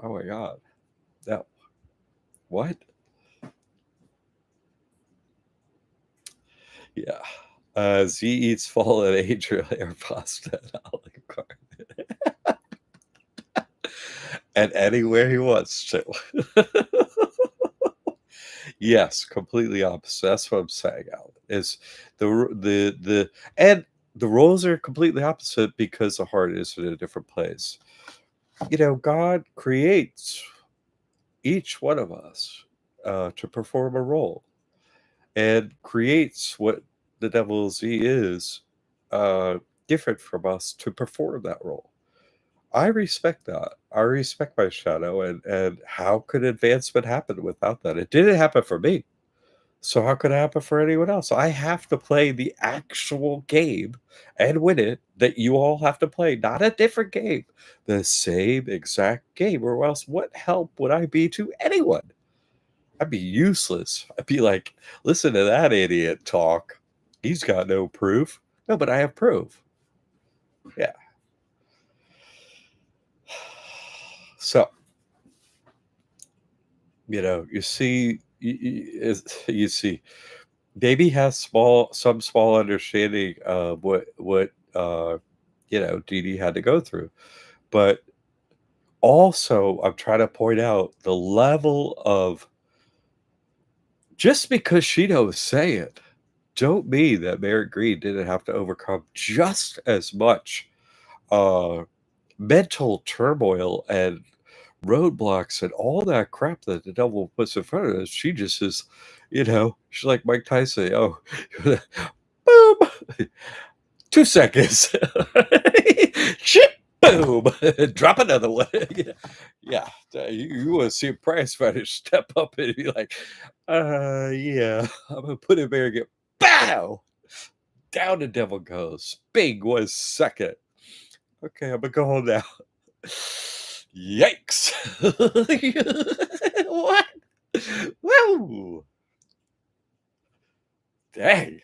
Oh my god. No. What? Yeah. Z eats fallen angel hair pasta at Olive Garden. And anywhere he wants to. Yes, completely opposite. That's what I'm saying, Alan. Is the and the roles are completely opposite because the heart is in a different place. God creates each one of us to perform a role and creates what the devil's he is uh, different from us to perform that role. I respect that. I respect my shadow, and how could advancement happen without that? It didn't happen for me. So how could it happen for anyone else? I have to play the actual game and win it that you all have to play, not a different game. The same exact game, or else what help would I be to anyone? I'd be useless. I'd be like, listen to that idiot talk. He's got no proof. No, but I have proof. Yeah. So, you see, Baby has some small understanding of what Dee Dee had to go through. But also, I'm trying to point out the level of just because she don't say it, don't mean that Mary Green didn't have to overcome just as much uh, mental turmoil and roadblocks and all that crap that the devil puts in front of us. She just she's like Mike Tyson. Oh, boom. 2 seconds. Chip, boom. Drop another one. Yeah. You want to see a prize fighter step up and be like, yeah, I'm going to put him there and get bow. Down the devil goes. Big 1 second. Okay, I'm going to go home now. Yikes. What? Whoa. Dang.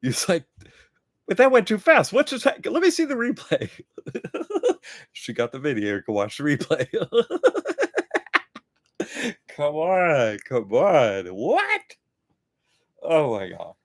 It's like, but that went too fast. What just happened? Let me see the replay. She got the video. You can watch the replay. Come on. Come on. What? Oh my God.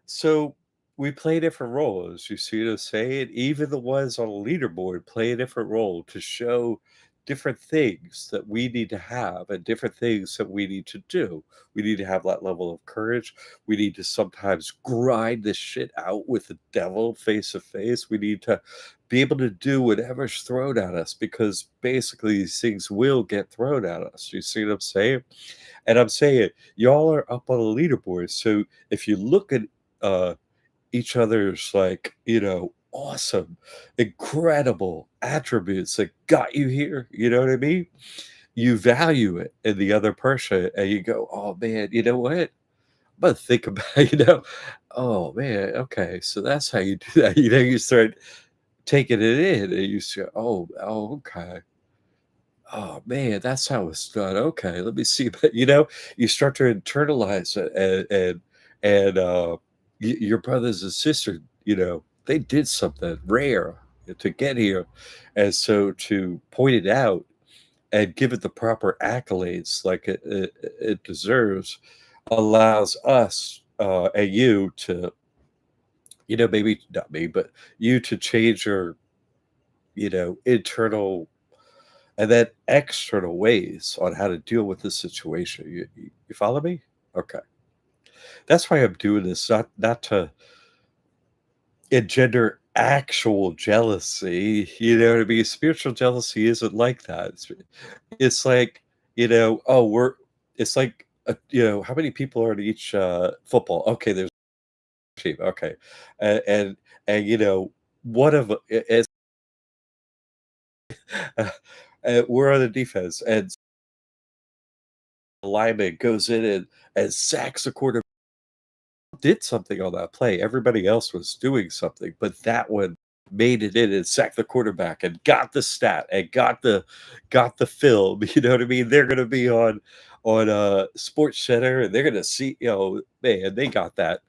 So we play different roles. You see what I'm saying? Even the ones on a leaderboard play a different role to show different things that we need to have and different things that we need to do. We need to have that level of courage. We need to sometimes grind this shit out with the devil face to face. We need to be able to do whatever's thrown at us because basically these things will get thrown at us. You see what I'm saying? And I'm saying y'all are up on a leaderboard. So if you look at uh each other's awesome, incredible attributes that got you here, you know what I mean? You value it in the other person and you go, oh man, you know what? I'm gonna think about, oh man, okay, so that's how you do that. You start taking it in and you say, oh, okay. Oh man, that's how it's done. Okay, let me see. But you start to internalize it, and your brothers and sisters, they did something rare to get here, and so to point it out and give it the proper accolades like it deserves allows us and you to, maybe not me, but you to change your, internal and then external ways on how to deal with this situation. You follow me? Okay. That's why I'm doing this, not to engender actual jealousy. You know what I mean? Spiritual jealousy isn't like that. It's like, oh, it's like, how many people are in each football? Okay, there's a team. Okay. And one of it's, we're on the defense, and the lineman goes in and sacks the quarterback. did something on that play. Everybody else was doing something, but that one made it in and sacked the quarterback and got the stat and got the film. You know what I mean? They're gonna be on Sports Center and they're gonna see, man, they got that.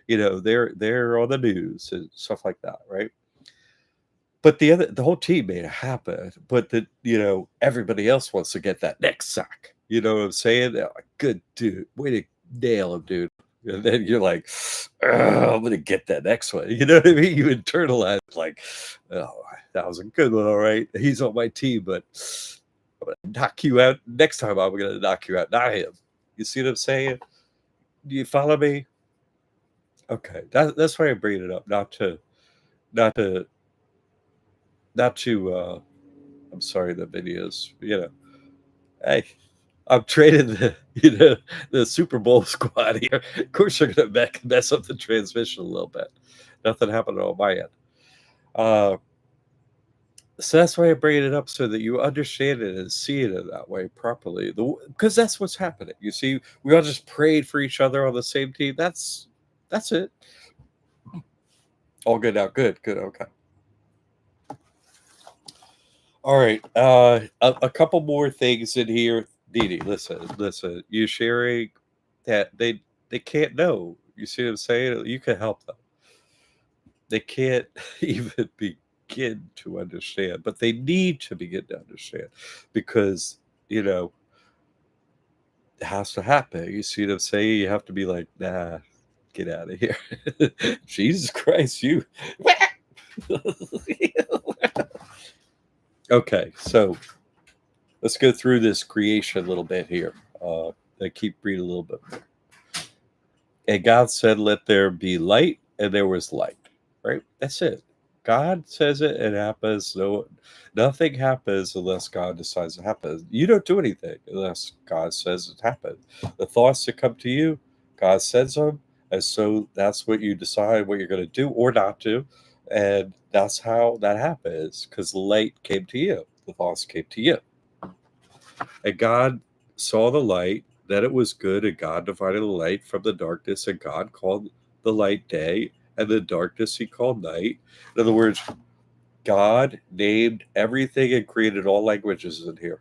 They're on the news and stuff like that, right? But the whole team made it happen. But everybody else wants to get that next sack. You know what I'm saying? They're like, good dude, way to nail him, dude. And then you're like, I'm gonna get that next one. You know what I mean? You internalize like, oh, that was a good one, all right. He's on my team, but I'm gonna knock you out next time. I'm gonna knock you out, not him. You see what I'm saying? Do you follow me? Okay, that's why I bring it up, not to, not to. I'm sorry, the videos. Hey, I'm trading the Super Bowl squad here. Of course, you're gonna mess up the transmission a little bit. Nothing happened on my end. Uh, so that's why I bring it up so that you understand it and see it in that way properly. Because that's what's happening. You see, we all just prayed for each other on the same team. That's it. All good now. Good. Good. Okay. All right. A couple more things in here. Dee Dee, listen. You sharing that they can't know. You see what I'm saying? You can help them. They can't even begin to understand, but they need to begin to understand because it has to happen. You see what I'm saying? You have to be like, nah, get out of here. Jesus Christ, you. Okay, so let's go through this creation a little bit here. I keep reading a little bit more. And God said, let there be light, and there was light. Right? That's it. God says it, it happens. No, nothing happens unless God decides it happens. You don't do anything unless God says it happened. The thoughts that come to you, God sends them, and so that's what you decide what you're going to do or not do, and that's how that happens. Because the light came to you, the thoughts came to you, and God saw the light that it was good, and God divided the light from the darkness, and God called the light day, and the darkness He called night. In other words, God named everything and created all languages in here.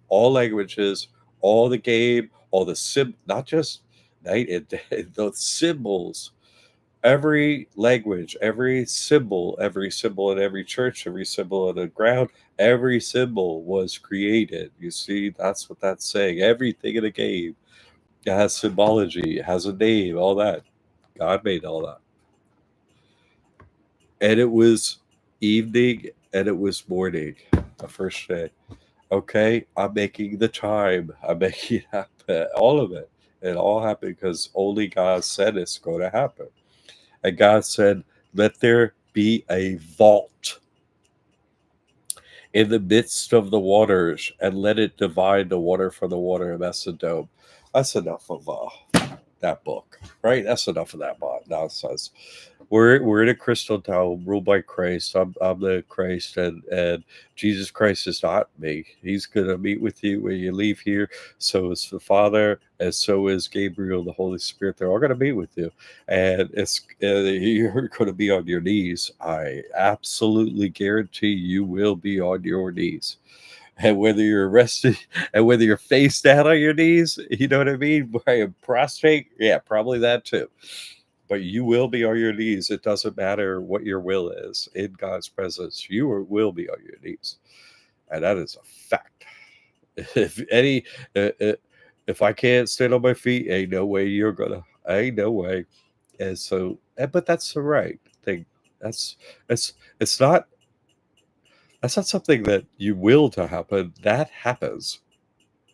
All languages, all the game, all the not just night and day, the symbols, every language, every symbol in every church, every symbol on the ground, every symbol was created. You see, that's what that's saying. Everything in a game has symbology, has a name, all that. God made all that. And it was evening and it was morning, the first day. Okay, I'm making the time. I'm making it happen. All of it. It all happened because only God said it's going to happen. And God said, let there be a vault in the midst of the waters and let it divide the water from the water. And that's the dome. That's enough of that book, right? That's enough of that nonsense. We're in a crystal town ruled by Christ. I'm the Christ, and Jesus Christ is not me. He's gonna meet with you when you leave here. So is the Father, and so is Gabriel, the Holy Spirit. They're all gonna meet with you, and you're gonna be on your knees. I absolutely guarantee you will be on your knees. And whether you're resting and whether you're face down on your knees, you know what I mean? By prostrate, yeah, probably that too. But you will be on your knees. It doesn't matter what your will is in God's presence. Will be on your knees, and that is a fact. If any, if I can't stand on my feet, ain't no way you're gonna. Ain't no way. And so, but that's the right thing. That's it's it's not that's not something that you will to happen. That happens.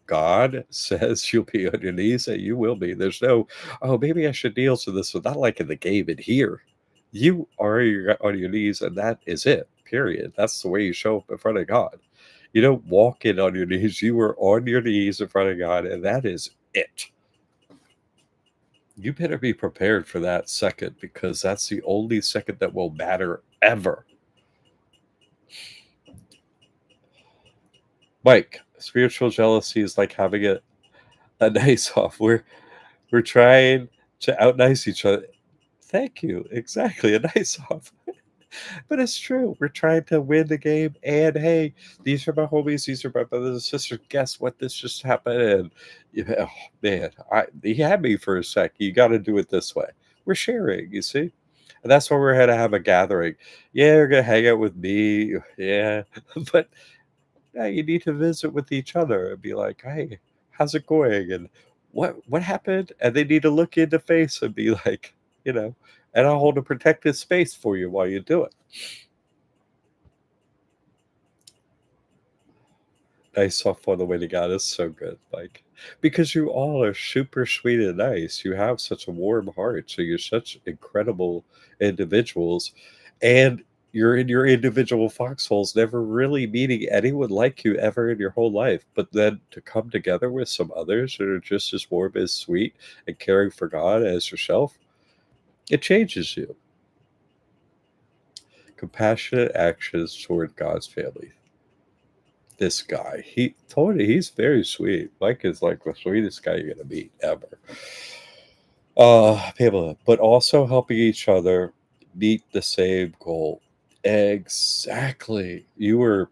God says you'll be on your knees, and you will be. There's no, oh, maybe I should kneel to this. Not like in the game in here. You are on your knees, and that is it. Period. That's the way you show up in front of God. You don't walk in on your knees. You are on your knees in front of God, and that is it. You better be prepared for that second because that's the only second that will matter ever. Mike, spiritual jealousy is like having a nice off. We're trying to outnice each other. Thank you. Exactly. A nice off. But it's true. We're trying to win the game. And hey, these are my homies. These are my brothers and sisters. Guess what? This just happened. And oh, man, he had me for a sec. You got to do it this way. We're sharing, you see? And that's why we're going to have a gathering. Yeah, we're going to hang out with me. Yeah. But yeah, you need to visit with each other and be like, hey, how's it going? And what happened? And they need to look you in the face and be like, you know, and I'll hold a protected space for you while you do it. Nice softball the way to God is so good, like because you all are super sweet and nice. You have such a warm heart, so you're such incredible individuals, and you're in your individual foxholes, never really meeting anyone like you ever in your whole life. But then to come together with some others that are just as warm as sweet and caring for God as yourself, it changes you. Compassionate actions toward God's family. This guy. He told you he's very sweet. Mike is like the sweetest guy you're gonna meet ever. Pamela, but also helping each other meet the same goal. Exactly. You were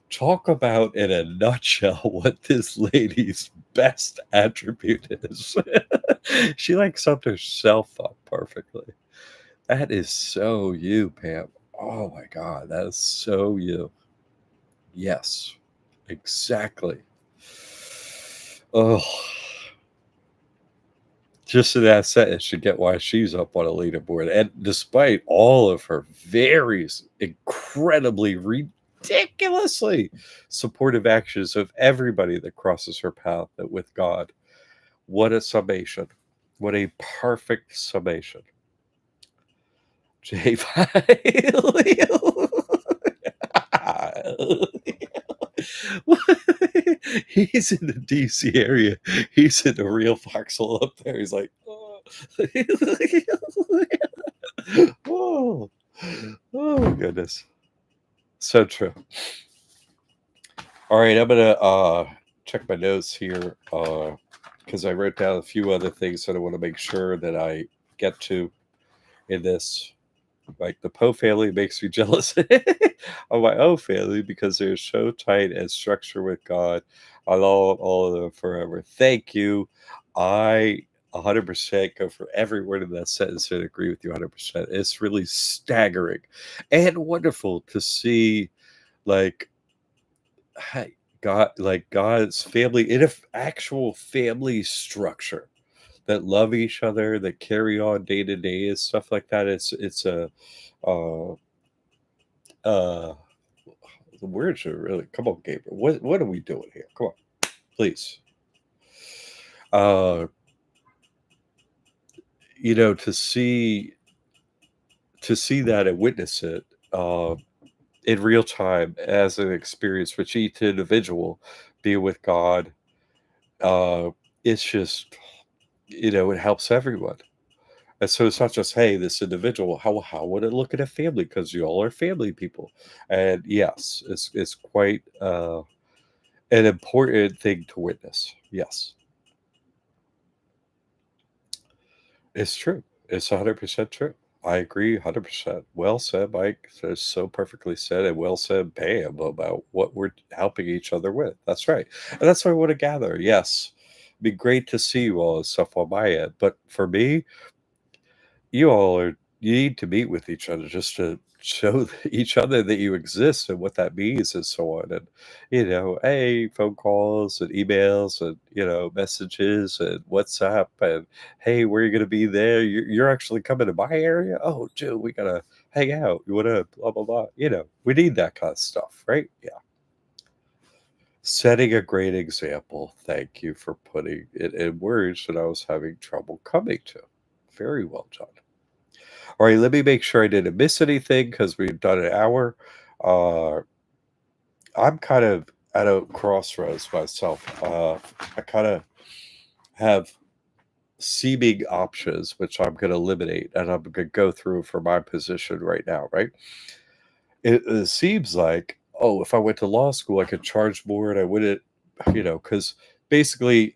talk about in a nutshell what this lady's best attribute is. She like summed herself up perfectly. That is so you, Pam. Oh my god, that is so you. Yes, exactly. Oh, just in that sentence, you get why she's up on a leaderboard. And despite all of her various incredibly ridiculously supportive actions of everybody that crosses her path with God, what a summation. What a perfect summation. J. He's in the DC area. He's in the real foxhole up there. He's like, oh, oh, oh my goodness. So true. All right, I'm gonna check my notes here because I wrote down a few other things that I want to make sure that I get to in this. Like the Poe family makes me jealous of my own family because they're so tight and structured with God. I love all of them forever. Thank you. I 100% go for every word in that sentence and agree with you 100%. It's really staggering and wonderful to see, like, hey, God, like God's family in an actual family structure that love each other, that carry on day to day and stuff like that. It's a uh uh the words are really come on, Gabriel. What are we doing here? Come on, please. Uh to see that and witness it in real time as an experience for each individual, be with God. Uh it's just it helps everyone. And so it's not just, hey, this individual, how would it look at a family? Because you all are family people. And yes, it's quite an important thing to witness. Yes, it's true. It's 100% true. I agree 100%. Well said, Mike. That's so perfectly said, and well said, Pam, about what we're helping each other with. That's right. And that's why I want to gather. Yes. It'd be great to see you all and stuff on my end. But for me, you need to meet with each other just to show each other that you exist and what that means and so on. And hey, phone calls and emails and messages and WhatsApp and hey, where are you going to be there? You're actually coming to my area. Oh, dude, we gotta hang out. You want to blah blah blah. We need that kind of stuff, right? Yeah. Setting a great example. Thank you for putting it in words that I was having trouble coming to. Very well done. All right, let me make sure I didn't miss anything because we've done an hour. Uh, I'm kind of at a crossroads myself. I kind of have seeming options, which I'm going to eliminate, and I'm going to go through for my position right now, right? It seems like, oh, if I went to law school, I could charge more and I wouldn't, because basically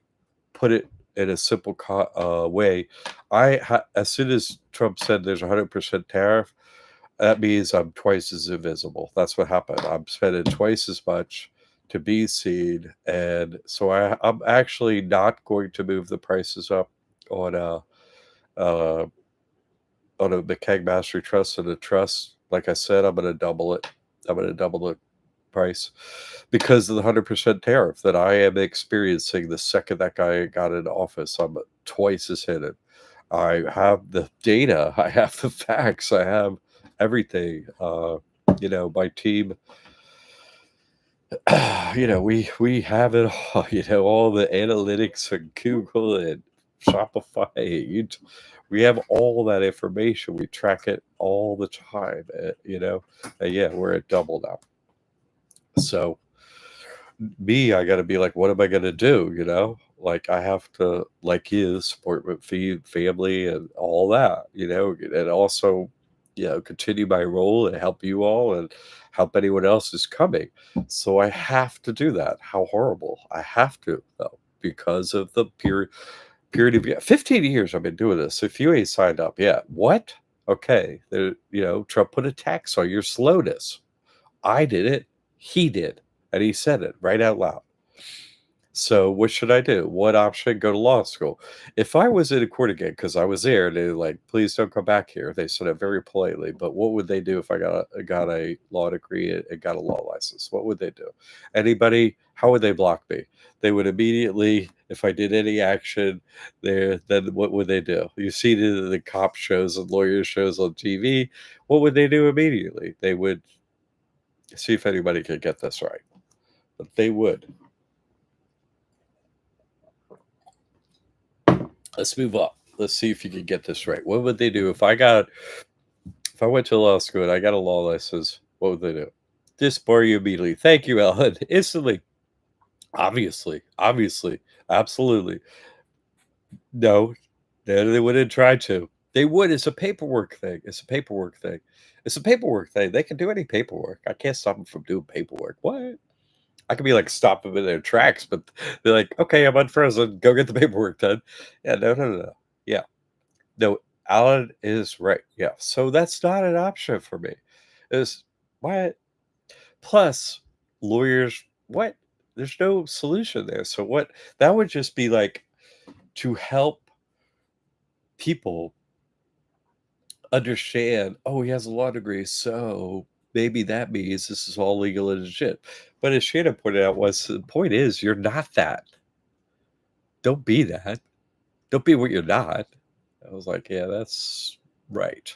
put it in a simple way. As soon as Trump said there's 100% tariff, that means I'm twice as invisible. That's what happened. I'm spending twice as much to be seen, and so I'm actually not going to move the prices up on uh, on a McCaig Mastery Trust and a trust. Like I said, I'm going to double it. I'm going to double the price because of the 100% tariff that I am experiencing the second that guy got into office. I'm twice as hidden. I have the data, I have the facts, I have everything. My team, we have it all. All the analytics and Google and Shopify. We have all that information. We track it all the time. And yeah, we're at double now. So I got to be like, what am I going to do? Like I have to, like you, support my family and all that, and also, continue my role and help you all and help anyone else who's coming. So I have to do that. How horrible. I have to, though, because of the period of 15 years I've been doing this. If you ain't signed up yet, what? Okay. Trump put a tax on your slowness. I did it. He did. And he said it right out loud. So what should I do? What option? Go to law school. If I was in a court again, because I was there, they were like, please don't come back here. They said it very politely. But what would they do if I got a law degree and got a law license? What would they do? Anybody? How would they block me? They would immediately, if I did any action there, then what would they do? You see the cop shows and lawyer shows on TV. What would they do immediately? They would see if anybody could get this right. But they would. Let's move up. Let's see if you can get this right. What would they do if I went to law school and I got a law license? What would they do? Disbar you immediately. Thank you, Ellen. Instantly. Obviously. Absolutely. No, they wouldn't try to. They would. It's a paperwork thing. They can do any paperwork. I can't stop them from doing paperwork. What? I could be like stop them in their tracks, but they're like, okay, I'm unfrozen. Go get the paperwork done. Yeah, no. Yeah. No, Alan is right. Yeah. So that's not an option for me. Is what? Plus, lawyers, what? There's no solution there. So what? That would just be like to help people understand, oh, he has a law degree, so maybe that means this is all legal and legit. But as Shannon pointed out, the point is you're not that. Don't be that. Don't be what you're not. I was like, yeah, that's right.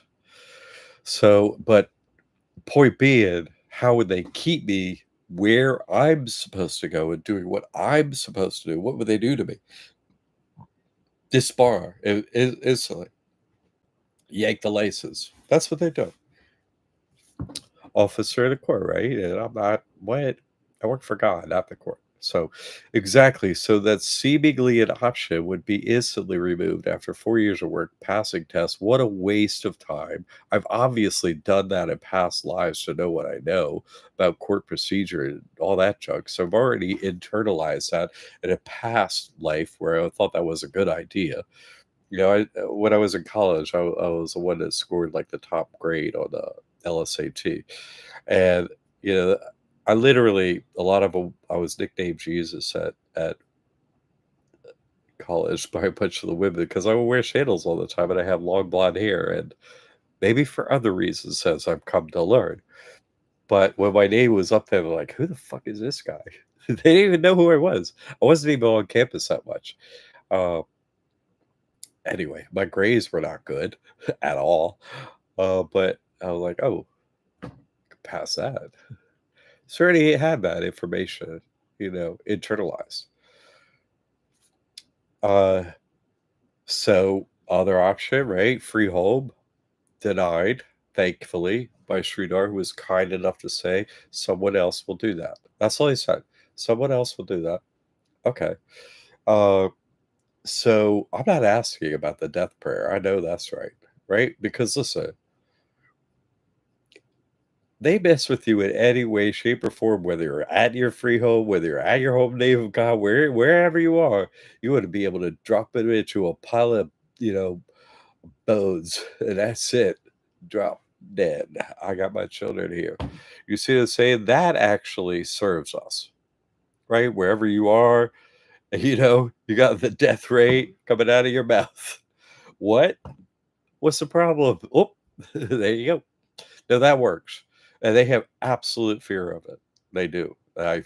So, but point being, how would they keep me where I'm supposed to go and doing what I'm supposed to do? What would they do to me? Disbar instantly. Yank the laces. That's what they do. Officer of the court, right? And I'm not what I work for God, not the court. So exactly. So that seemingly an option would be instantly removed after 4 years of work, passing tests. What a waste of time. I've obviously done that in past lives to know what I know about court procedure and all that junk. So I've already internalized that in a past life where I thought that was a good idea. When I was in college, I was the one that scored like the top grade on the LSAT. And, you know, I literally, a lot of them, I was nicknamed Jesus at college by a bunch of the women because I would wear sandals all the time and I have long blonde hair. And maybe for other reasons, as I've come to learn. But when my name was up there, they're like, who the fuck is this guy? They didn't even know who I was. I wasn't even on campus that much. Uh, anyway, my grades were not good at all. But I was like, oh, pass that. So I already had that information, internalized. Uh, so other option, right? Free home, denied, thankfully, by Sridhar, who was kind enough to say someone else will do that. That's all he said. Someone else will do that. Okay. Uh, so I'm not asking about the death prayer. I know that's right, right? Because listen, They mess with you in any way, shape, or form, whether you're at your free home, whether you're at your home name of God, wherever you are, you want to be able to drop it into a pile of, you know, bones, and that's it. Drop dead. I got my children here. You see what I'm saying? That actually serves us, right? Wherever you are, you know, you got the death rate coming out of your mouth. What? What's the problem? Oh, there you go. No, that works. And they have absolute fear of it. They do. I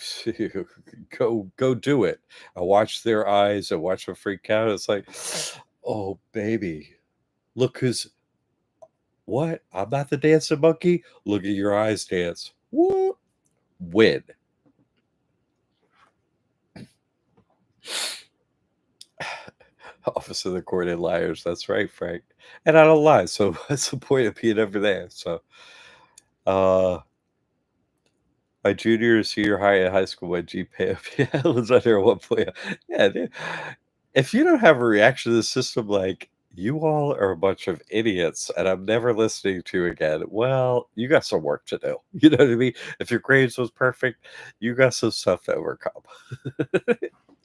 go do it. I watch their eyes. I watch them freak out. It's like, oh baby, look who's what? I'm not the dancing monkey. Look at your eyes dance. Whoop. Win. Office of the Court and Liars. That's right, Frank. And I don't lie. So what's the point of being over there? So uh my junior or senior high in high school, my GPA was under 1.0. Yeah, dude. If you don't have a reaction to the system like you all are a bunch of idiots and I'm never listening to you again, well, you got some work to do. You know what I mean? If your grades was perfect, you got some stuff to overcome.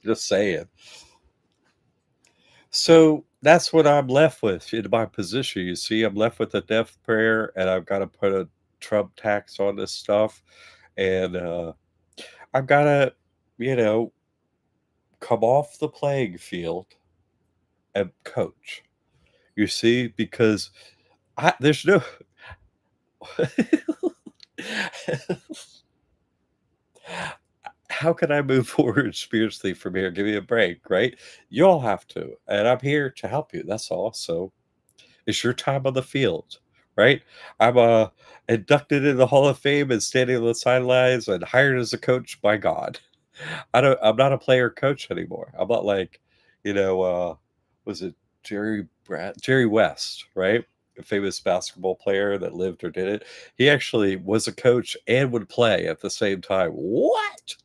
Just saying. So that's what I'm left with in my position. You see, I'm left with a death prayer, and I've got to put a Trump tax on this stuff, and I've got to, you know, come off the playing field and coach. You see, because there's no. How can I move forward spiritually from here? Give me a break, right? You all have to, and I'm here to help you. That's all. So it's your time on the field, right? I'm inducted in the Hall of Fame and standing on the sidelines and hired as a coach by God. I'm not a player coach anymore. I'm not like, you know, was it Jerry West, right? A famous basketball player that lived or did it. He actually was a coach and would play at the same time. What?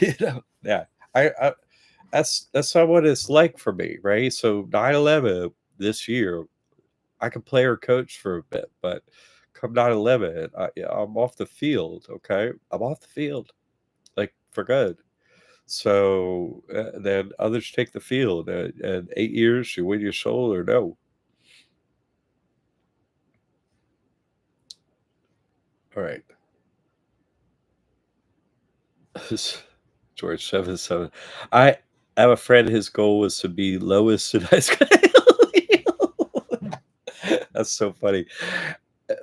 You know, yeah. I that's not what it's like for me, right? So 9/11 this year I can play or coach for a bit, but come 9/11, yeah, I'm off the field, okay? I'm off the field, like, for good. So, then others take the field, and 8 years, you win your soul or no. Alright. George 7-7. I have a friend, his goal was to be lowest in high school. That's so funny.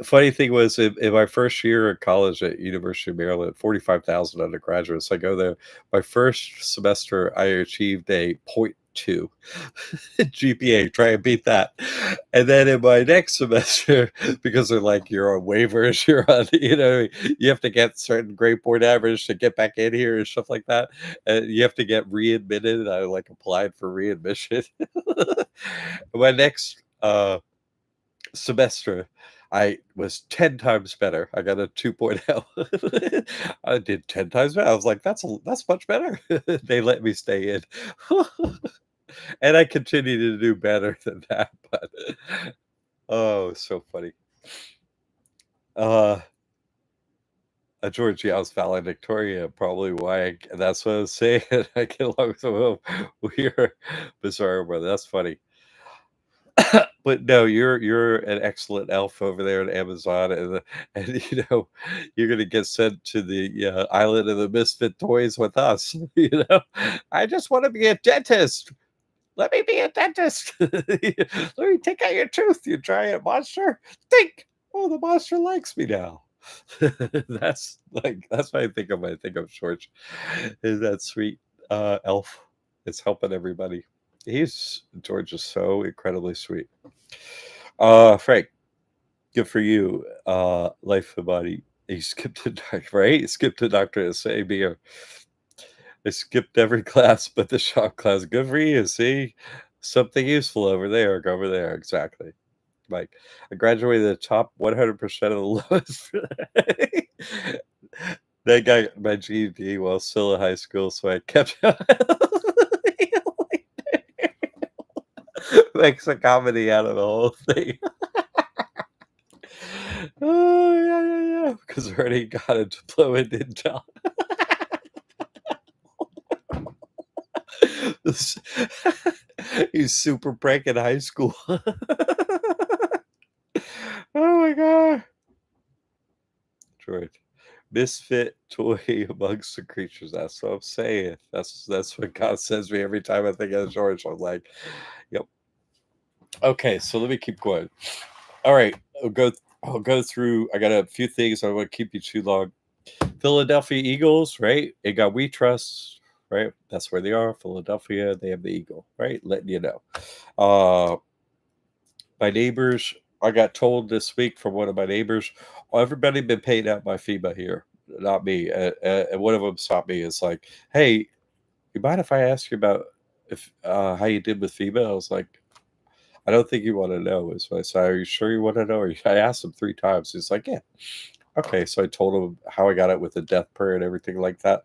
Funny thing was in my first year of college at University of Maryland, 45,000 undergraduates. I go there. My first semester, I achieved a point 0.2 GPA. Try and beat that. And then in my next semester, because they're like, you're on waivers, you're on, you know, you have to get certain grade point average to get back in here and stuff like that. And you have to get readmitted. I like applied for readmission. My next semester, I was 10 times better. I got a 2.0. I did 10 times better. I was like, that's much better. They let me stay in. And I continue to do better than that, but oh, so funny. Uh George, yeah, I was valedictorian, probably why that's what I was saying. I get along so well. We're bizarre, brother. That's funny. But no, you're an excellent elf over there in Amazon, and you know you're gonna get sent to the island of the misfit toys with us. You know, I just want to be a dentist. Let me be a dentist. Let me take out your tooth, you giant monster. Think. Oh, the monster likes me now. That's what I think of when I think of George. Is that sweet elf? It's helping everybody. George is so incredibly sweet. Frank, good for you. Life of body. He skipped a doctor, right? He skipped a doctor to say beer. I skipped every class but the shop class. Good for you. See something useful over there. Go over there. Exactly. Like I graduated the top 100% of the lowest. That guy my GED while still in high school, so I kept makes a comedy out of the whole thing. Oh, yeah, yeah, yeah. because already got a diploma and didn't tell. He's super prank in high school. Oh my god. George. Misfit toy amongst the creatures. That's what I'm saying. That's what God says to me every time I think of George. I'm like, yep. Okay, so let me keep going. All right, I'll go through. I got a few things. I don't want to keep you too long. Philadelphia Eagles, right? It got We Trust, right? That's where they are. Philadelphia, they have the Eagle, right? Letting you know. My neighbors, I got told this week from one of my neighbors, oh, everybody been paid out by FEMA here, not me. And one of them stopped me. It's like, hey, you mind if I ask you about if how you did with FEMA? I was like, I don't think you want to know. Is what I said. Are you sure you want to know? I asked him 3 times. He's like, yeah. Okay, so I told him how I got it with the death prayer and everything like that.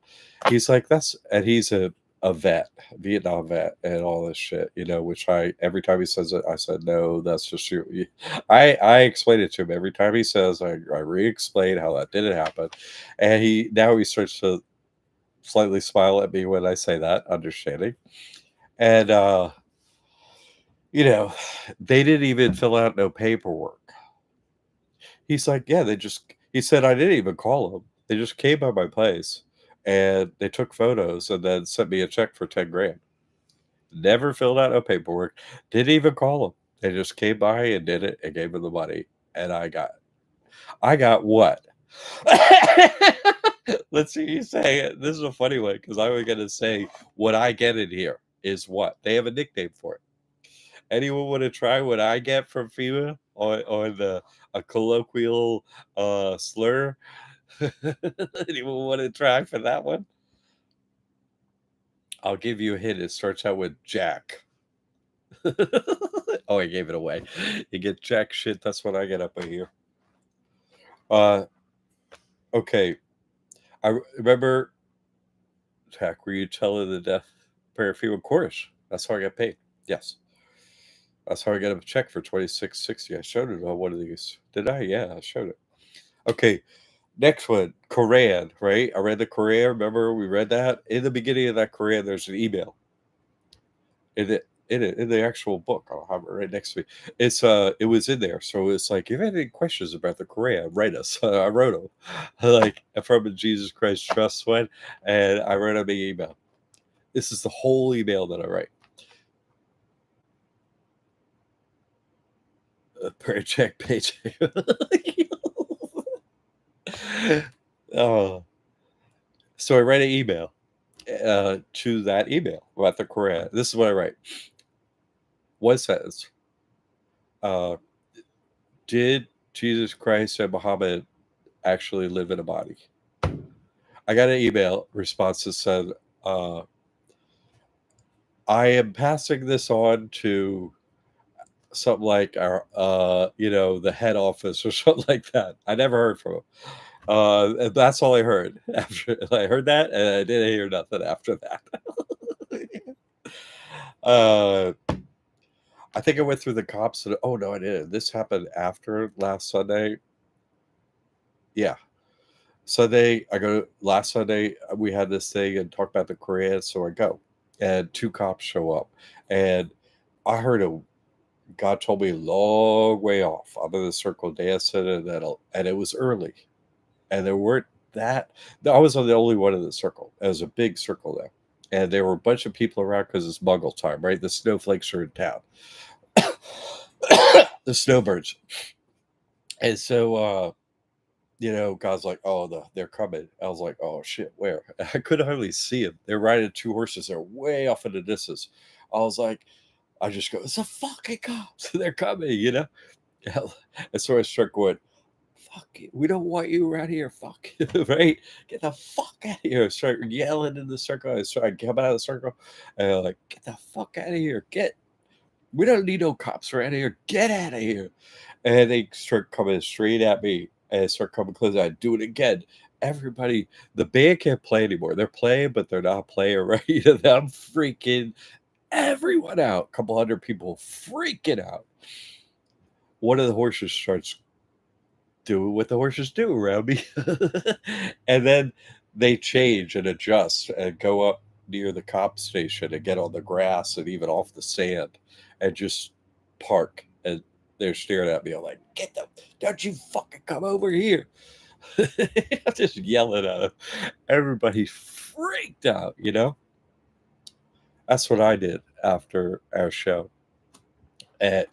He's like, and he's a vet, Vietnam vet, and all this shit, which every time he says it, I said, no, that's just you. I explain it to him every time he says, I re-explain how that didn't happen. And now he starts to slightly smile at me when I say that, understanding. And, they didn't even fill out no paperwork. He's like, yeah, he said, I didn't even call them. They just came by my place and they took photos and then sent me a check for 10 grand. Never filled out no paperwork. Didn't even call them. They just came by and did it and gave me the money. And I got what? Let's see you say it. This is a funny one because I was going to say what I get in here is what? They have a nickname for it. Anyone want to try what I get from FEMA on a colloquial slur? Anyone want to try for that one? I'll give you a hint. It starts out with Jack. Oh, I gave it away. You get Jack shit. That's what I get up in here. Okay. I remember, Jack, were you telling the death prayer FEMA? Of course. That's how I got paid. Yes. That's how I got a check for $26.60. I showed it on one of these. Did I? Yeah, I showed it. Okay. Next one, Quran, right? I read the Quran. Remember we read that? In the beginning of that Quran, there's an email. In the actual book. I'll have it right next to me. It was in there. So it's like, if you have any questions about the Quran, write us. I wrote them. Like from a Jesus Christ Trust one, and I wrote them an email. This is the whole email that I write. Prayer check, paycheck. Oh. So I write an email to that email about the Quran. This is what I write. One sentence. Did Jesus Christ and Muhammad actually live in a body? I got an email response that said, I am passing this on to something like our, the head office or something like that. I never heard from him. That's all I heard. After I heard that, and I didn't hear nothing after that. I think I went through the cops. And, oh no, I didn't. This happened after last Sunday. Yeah, Sunday. I go last Sunday. We had this thing and talk about the Korean, so I go, and 2 cops show up, and I heard a. God told me a long way off. I'm in the circle dancing, and it was early, and there weren't that. I was the only one in the circle. It was a big circle there, and there were a bunch of people around because it's Muggle time, right? The snowflakes are in town. The snowbirds. And so, God's like, oh, they're coming. I was like, oh, shit, where? I couldn't hardly see them. They're riding 2 horses. They're way off in the distance. I was like, I just go, it's a fucking cops. They're coming. And so I start going, fuck you. We don't want you around here. Fuck you, right? Get the fuck out of here. I start yelling in the circle. I start come out of the circle. And I'm like, get the fuck out of here. We don't need no cops around here. Get out of here. And they start coming straight at me and start coming close. I do it again. Everybody, the band can't play anymore. They're playing, but they're not playing right. I'm freaking everyone out. A couple hundred people freaking out. One of the horses starts doing what the horses do around me. And then they change and adjust and go up near the cop station and get on the grass and even off the sand and just park. And they're staring at me. I'm like, don't you fucking come over here. I'm just yelling at them. Everybody's freaked out, you know? That's what I did after our show. And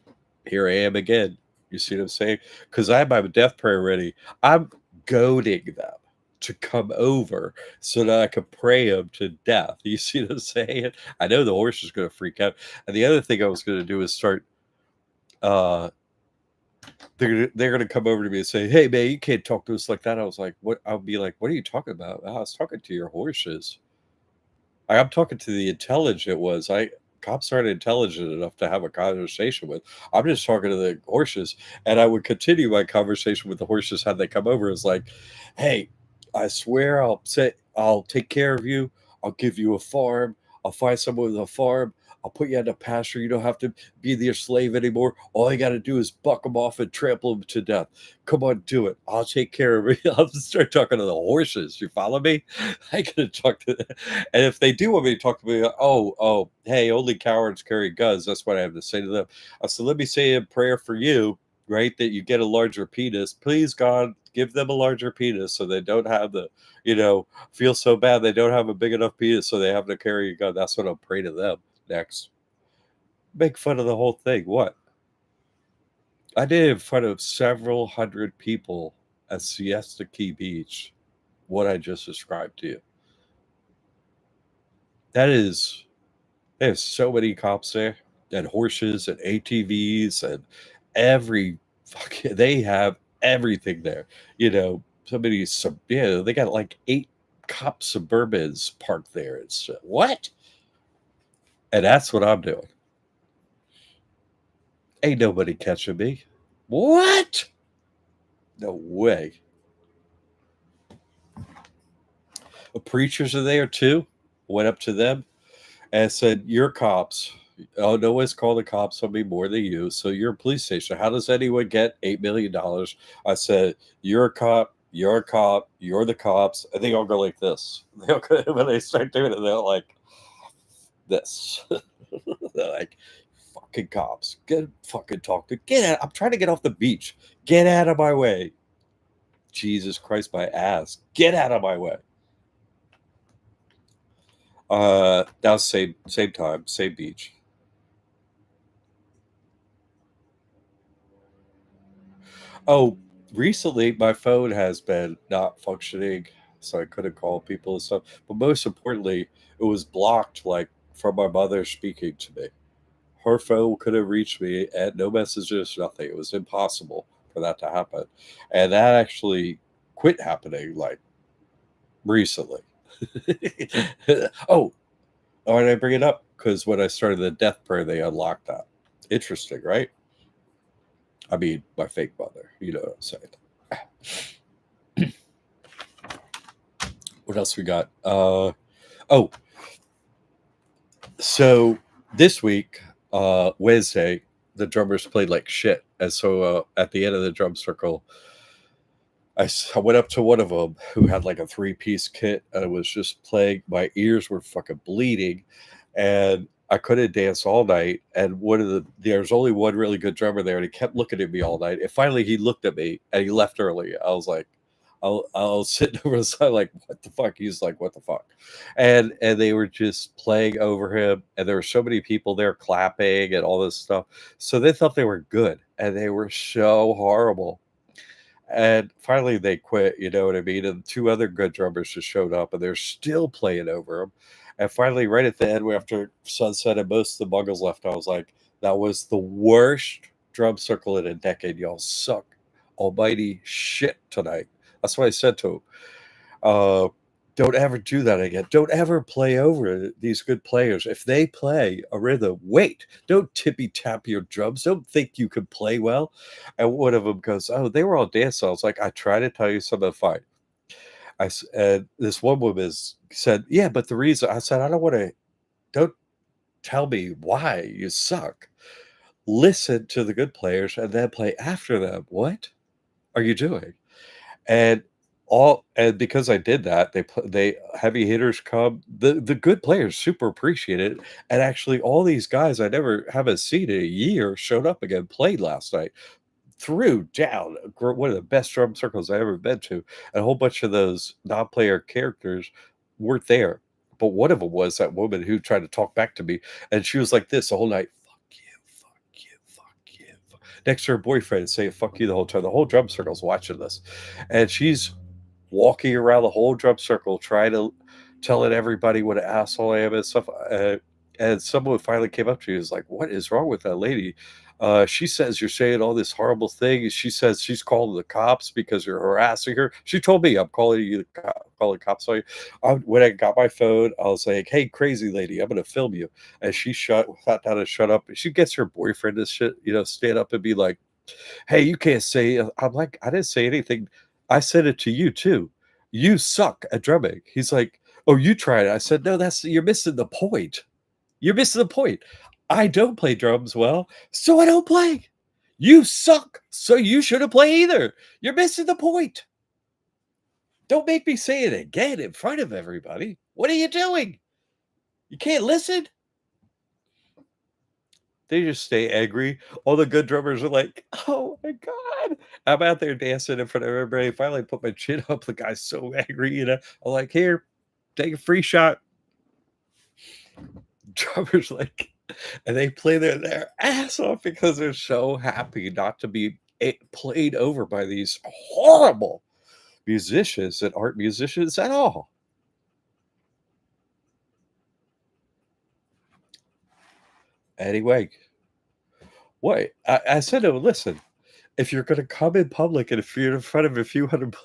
here I am again. You see what I'm saying? Because I have my death prayer ready. I'm goading them to come over so that I could pray them to death. You see what I'm saying? I know the horse is going to freak out. And the other thing I was going to do is start. Uh, they're going to come over to me and say, "Hey man, you can't talk to us like that." I was like, "What?" I'll be like, "What are you talking about?" "Oh, I was talking to your horses. I'm talking to the intelligent ones. Cops aren't intelligent enough to have a conversation with. I'm just talking to the horses." And I would continue my conversation with the horses had they come over. It's like, "Hey, I swear I'll take care of you. I'll give you a farm. I'll find someone with a farm. I'll put you in a pasture. You don't have to be their slave anymore. All you got to do is buck them off and trample them to death. Come on, do it. I'll take care of it." I'll start talking to the horses. You follow me? I gotta talk to them. And if they do want me to talk to me, hey, only cowards carry guns. That's what I have to say to them. I said, let me say a prayer for you, right? That you get a larger penis. Please, God, give them a larger penis so they don't have feel so bad they don't have a big enough penis so they have to carry a gun. That's what I'll pray to them next. Make fun of the whole thing. What? I did in front of several hundred people at Siesta Key Beach what I just described to you. That is There's so many cops there and horses and ATVs and every fucking they have everything there. They got like 8 cop Suburbans parked there. It's what? And that's what I'm doing. Ain't nobody catching me. What? No way. The preachers are there too. Went up to them and said, "You're cops. Oh, no one's called the cops on me more than you. So you're a police station. How does anyone get $8 million?" I said, "You're a cop. You're a cop. You're the cops." And they all go like this. They all go, when they start doing it, they're like this. They're like, "Fucking cops. Get fucking talk to get out. I'm trying to get off the beach. Get out of my way." Jesus Christ, my ass. Get out of my way. Now same time, same beach. Oh, recently my phone has been not functioning, so I couldn't call people and stuff. But most importantly, it was blocked like from my mother speaking to me. Her phone couldn't reach me and no messages, nothing. It was impossible for that to happen. And that actually quit happening like recently. Oh, why did I bring it up? Because when I started the death prayer, they unlocked that. Interesting, right? I mean, my fake mother. You know what I'm saying. What else we got? Oh, so this week, Wednesday, the drummers played like shit. And so at the end of the drum circle, I went up to one of them who had like a 3-piece kit and was just playing. My ears were fucking bleeding and I couldn't dance all night. And there's only one really good drummer there and he kept looking at me all night. And finally he looked at me and he left early. I was like, I'll sit over the side like, what the fuck? He's like, what the fuck? And they were just playing over him. And there were so many people there clapping and all this stuff. So they thought they were good and they were so horrible. And finally, they quit. You know what I mean? And 2 other good drummers just showed up, and they're still playing over them. And finally, right at the end, after sunset and most of the muggles left, I was like, "That was the worst drum circle in a decade. Y'all suck, almighty shit tonight." That's what I said to him. Uh, don't ever do that again. Don't ever play over these good players. If they play a rhythm, wait. Don't tippy tap your drums. Don't think you can play well. And one of them goes, "Oh, they were all dancing." I was like, "I try to tell you something fine." And this one woman said, "Yeah, but the reason," I said, "I don't want to, don't tell me why you suck. Listen to the good players and then play after them." What? are you doing? And because I did that, they heavy hitters come. The good players super appreciate it, and actually, all these guys I never haven't seen in a year showed up again, played last night, threw down one of the best drum circles I ever been to. And a whole bunch of those non-player characters weren't there, but one of them was that woman who tried to talk back to me, and she was like this the whole night. Fuck you, fuck you, fuck you. Next to her boyfriend saying "fuck you" the whole time. The whole drum circle's watching this, and she's walking around the whole drum circle trying to telling everybody what an asshole I am and stuff. And someone finally came up to me and was like, "What is wrong with that lady? She says you're saying all this horrible thing. She says she's calling the cops because you're harassing her. She told me I'm calling you, calling cops on you." When I got my phone, I was like, "Hey, crazy lady, I'm going to film you." And she sat down and shut up. She gets her boyfriend to stand up and be like, "Hey, you can't say." I'm like, "I didn't say anything. I said it to you too. You suck at drumming." He's like, "Oh, you tried it." I said, "No, you're missing the point. You're missing the point. I don't play drums well, so I don't play. You suck, so you shouldn't play either. You're missing the point. Don't make me say it again in front of everybody. What are you doing? You can't listen." They just stay angry. All the good drummers are like, "Oh my god." I'm out there dancing in front of everybody. Finally put my chin up. The guy's so angry, I'm like, "Here, take a free shot." Drummers like, and they play their ass off because they're so happy not to be played over by these horrible musicians that aren't musicians at all. Anyway, what I said to him, "Listen, if you're gonna come in public and if you're in front of a few hundred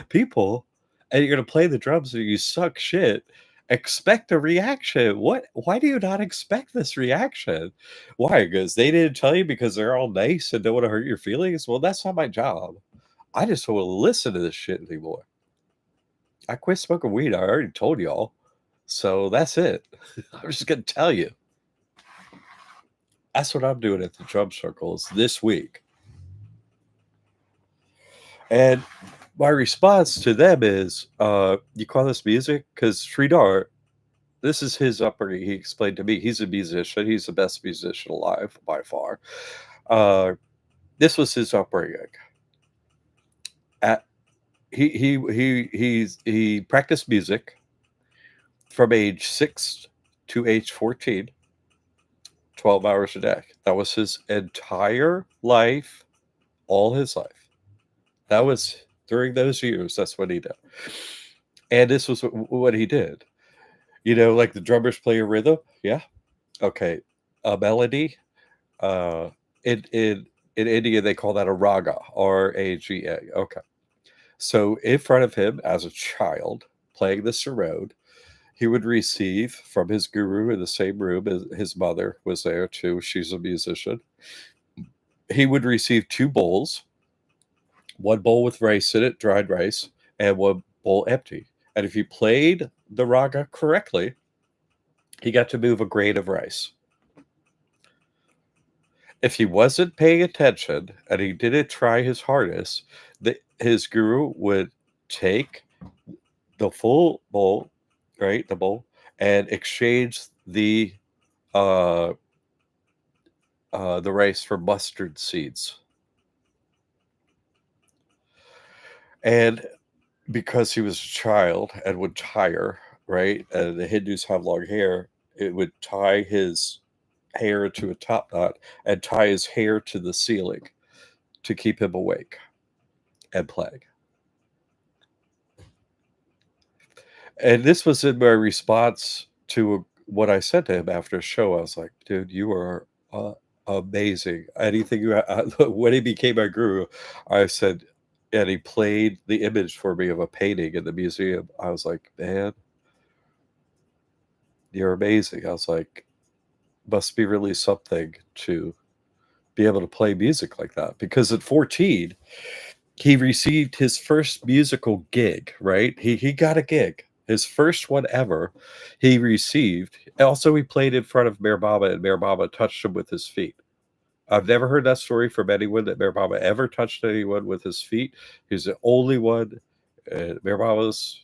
people and you're gonna play the drums and you suck shit, expect a reaction. Why do you not expect this reaction? Why? Because they didn't tell you because they're all nice and don't want to hurt your feelings? Well, that's not my job. I just don't want to listen to this shit anymore. I quit smoking weed. I already told y'all. So that's it. I'm just gonna tell you. That's what I'm doing at the drum circles this week. And my response to them is, "You call this music?" Because Sridhar, this is his upbringing. He explained to me he's a musician. He's the best musician alive by far. Uh, this was his upbringing. At he practiced music from age 6 to age 14, 12 hours a day. That was his entire life, all his life. That was during those years. That's what he did. And this was what he did. Like the drummers play a rhythm. Yeah. Okay. A melody. Uh, in India, they call that a raga, Raga. Okay. So in front of him, as a child playing the sarod, he would receive from his guru in the same room as his mother was there too. She's a musician. He would receive two bowls, one bowl with rice in it, dried rice, and one bowl empty. And if he played the raga correctly, he got to move a grain of rice. If he wasn't paying attention and he didn't try his hardest, his guru would take the full bowl, right, the bowl, and exchange uh, the rice for mustard seeds. And because he was a child and would tire, right, and the Hindus have long hair, it would tie his hair to a top knot and tie his hair to the ceiling to keep him awake and playing. And this was in my response to what I said to him after a show. I was like, "Dude, you are amazing. Anything you when he became my guru, I said, and he played the image for me of a painting in the museum. I was like, "Man, you're amazing." I was like, "Must be really something to be able to play music like that." Because at 14, he received his first musical gig, right? He got a gig. His first one ever, he received. Also, he played in front of Mayor Baba, and Mayor Baba touched him with his feet. I've never heard that story from anyone that Bear Baba ever touched anyone with his feet. He's the only one. Bear Baba's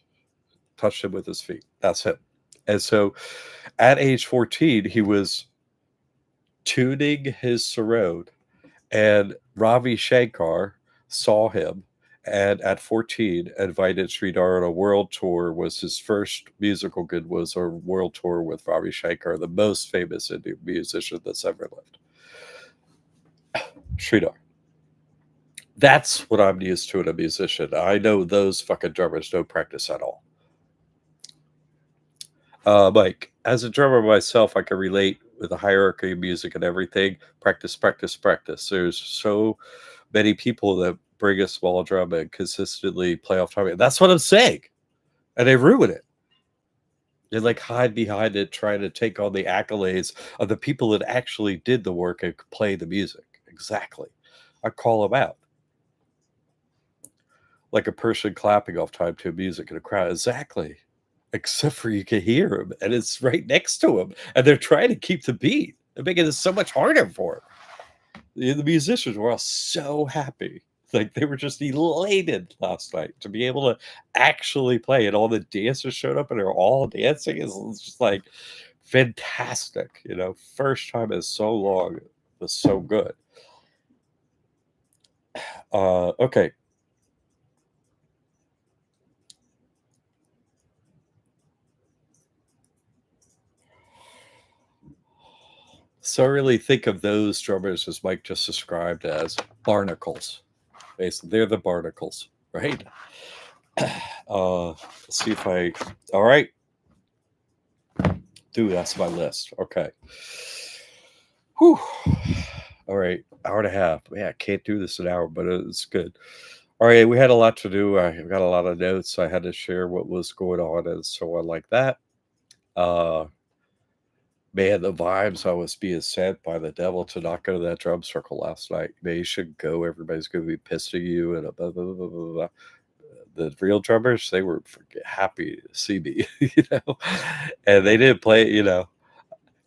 touched him with his feet. That's him. And so at age 14, he was tuning his sarod, and Ravi Shankar saw him, and at 14 invited Sridhar on a world tour. Was his first musical good was a world tour with Ravi Shankar, the most famous Indian musician that's ever lived. Sridhar. That's what I'm used to in a musician. I know those fucking drummers don't practice at all. Mike, as a drummer myself, I can relate with the hierarchy of music and everything. Practice, practice, practice. There's so many people that bring a small drum and consistently play off time. That's what I'm saying. And they ruin it. They like hide behind it, trying to take on the accolades of the people that actually did the work and play the music. Exactly. I call them out. Like a person clapping off time to music in a crowd. Exactly. Except for you can hear him and it's right next to him. And they're trying to keep the beat. They're making it so much harder for him. The musicians were all so happy. Like they were just elated last night to be able to actually play. And all the dancers showed up and they're all dancing. It's just like fantastic. You know, first time in so long. It was so good. Okay. So I really think of those drummers as Mike just described as barnacles. Basically, they're the barnacles, right? Let's see if I. All right, dude, that's my list. Okay. Whew. All right, hour and a half. Man, I can't do this an hour, but it's good. All right, we had a lot to do. I got a lot of notes. I had to share what was going on and so on like that. Man, the vibes I was being sent by the devil to not go to that drum circle last night. Man, you should go. Everybody's going to be pissed at you and blah, blah, blah, blah, blah. The real drummers, they were happy to see me, and they didn't play,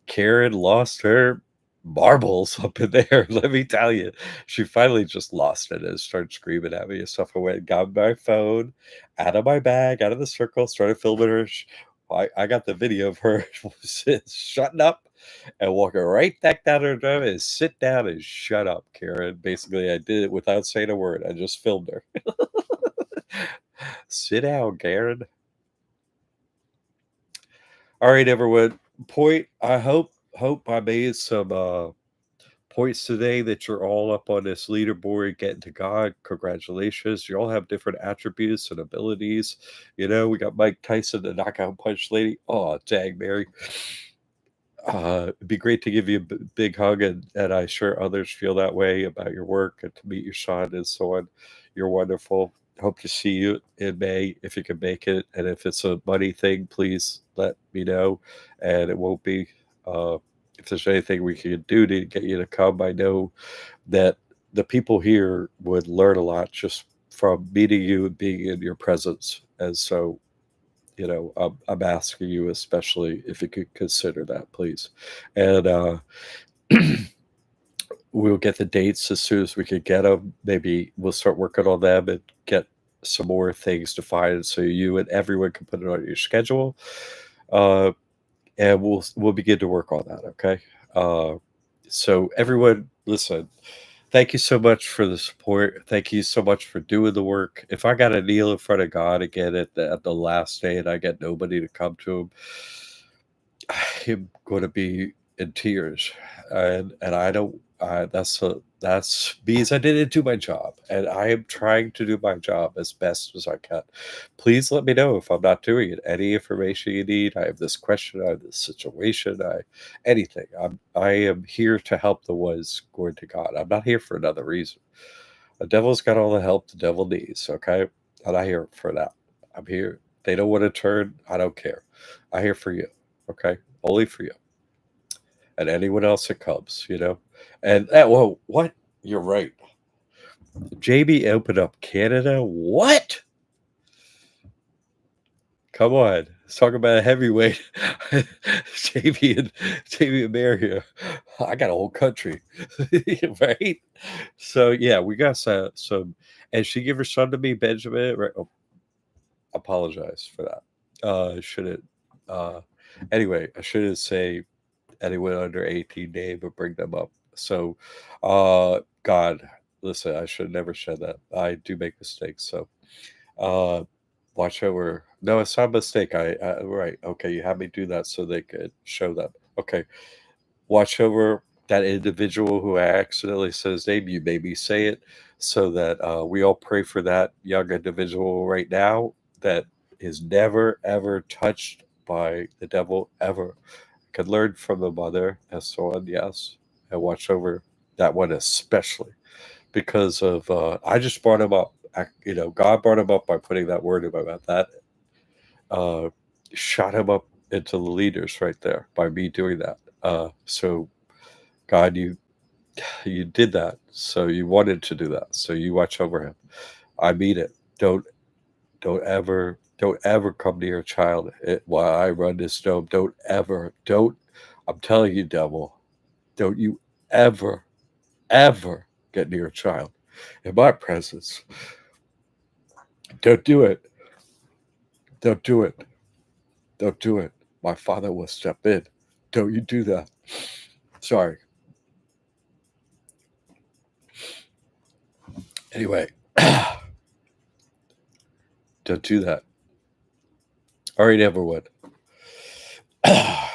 Karen lost her marbles up in there. Let me tell you, she finally just lost it and started screaming at me and stuff. I went and got my phone out of my bag, out of the circle, started filming her. I got the video of her shutting up and walking right back down to her drum and sit down and shut up, Karen. Basically, I did it without saying a word. I just filmed her. Sit down, Karen. All right, everyone. I hope I made some points today that you're all up on this leaderboard getting to God. Congratulations. You all have different attributes and abilities. We got Mike Tyson, the knockout punch lady. Oh, dang, Mary. It'd be great to give you a big hug, and I'm sure others feel that way about your work and to meet your son and so on. You're wonderful. Hope to see you in May if you can make it. And if it's a money thing, please let me know. And it won't be. If there's anything we can do to get you to come, I know that the people here would learn a lot just from meeting you and being in your presence. And so, I'm asking you, especially if you could consider that, please. And we'll get the dates as soon as we could get them. Maybe we'll start working on them and get some more things defined so you and everyone can put it on your schedule. And we'll begin to work on that. Okay. So everyone, listen. Thank you so much for the support. Thank you so much for doing the work. If I got to kneel in front of God again at the last day and I get nobody to come to him, I'm going to be in tears. And I don't. That's because I didn't do my job, and I am trying to do my job as best as I can. Please let me know if I'm not doing it. Any information you need. I have this question. I have this situation. Anything. I am here to help the ones going to God. I'm not here for another reason. The devil's got all the help the devil needs. Okay, I'm not here for that. I'm here. They don't want to turn. I don't care. I'm here for you. Okay, only for you and anyone else that comes. And whoa, what? You're right. JB opened up Canada. What? Come on. Let's talk about a heavyweight. Jamie and Bear here. I got a whole country. Right? So yeah, we got some and she give her son to me, Benjamin. Right. Oh, apologize for that. Shouldn't uh anyway, I shouldn't say anyone under 18 name but bring them up. So God, listen, I should never said that. I do make mistakes. So uh watch over. No, it's not a mistake. I right. Okay, you had me do that so they could show them. Okay, watch over that individual who I accidentally said his name. You made me say it, so that we all pray for that young individual right now that is never ever touched by the devil ever. Could learn from the mother and so on. Yes, and watch over that one especially because of I just brought him up. God brought him up by putting that word in my mouth. That uh, shot him up into the leaders right there by me doing that. So God, you did that. So you wanted to do that. So you watch over him. I mean it. Don't ever come near a child while I run this dome. Don't. I'm telling you, devil. Don't you ever get near a child in my presence. Don't do it. Don't do it. Don't do it. My father will step in. Don't you do that. Sorry. Anyway, don't do that. All right, everyone. All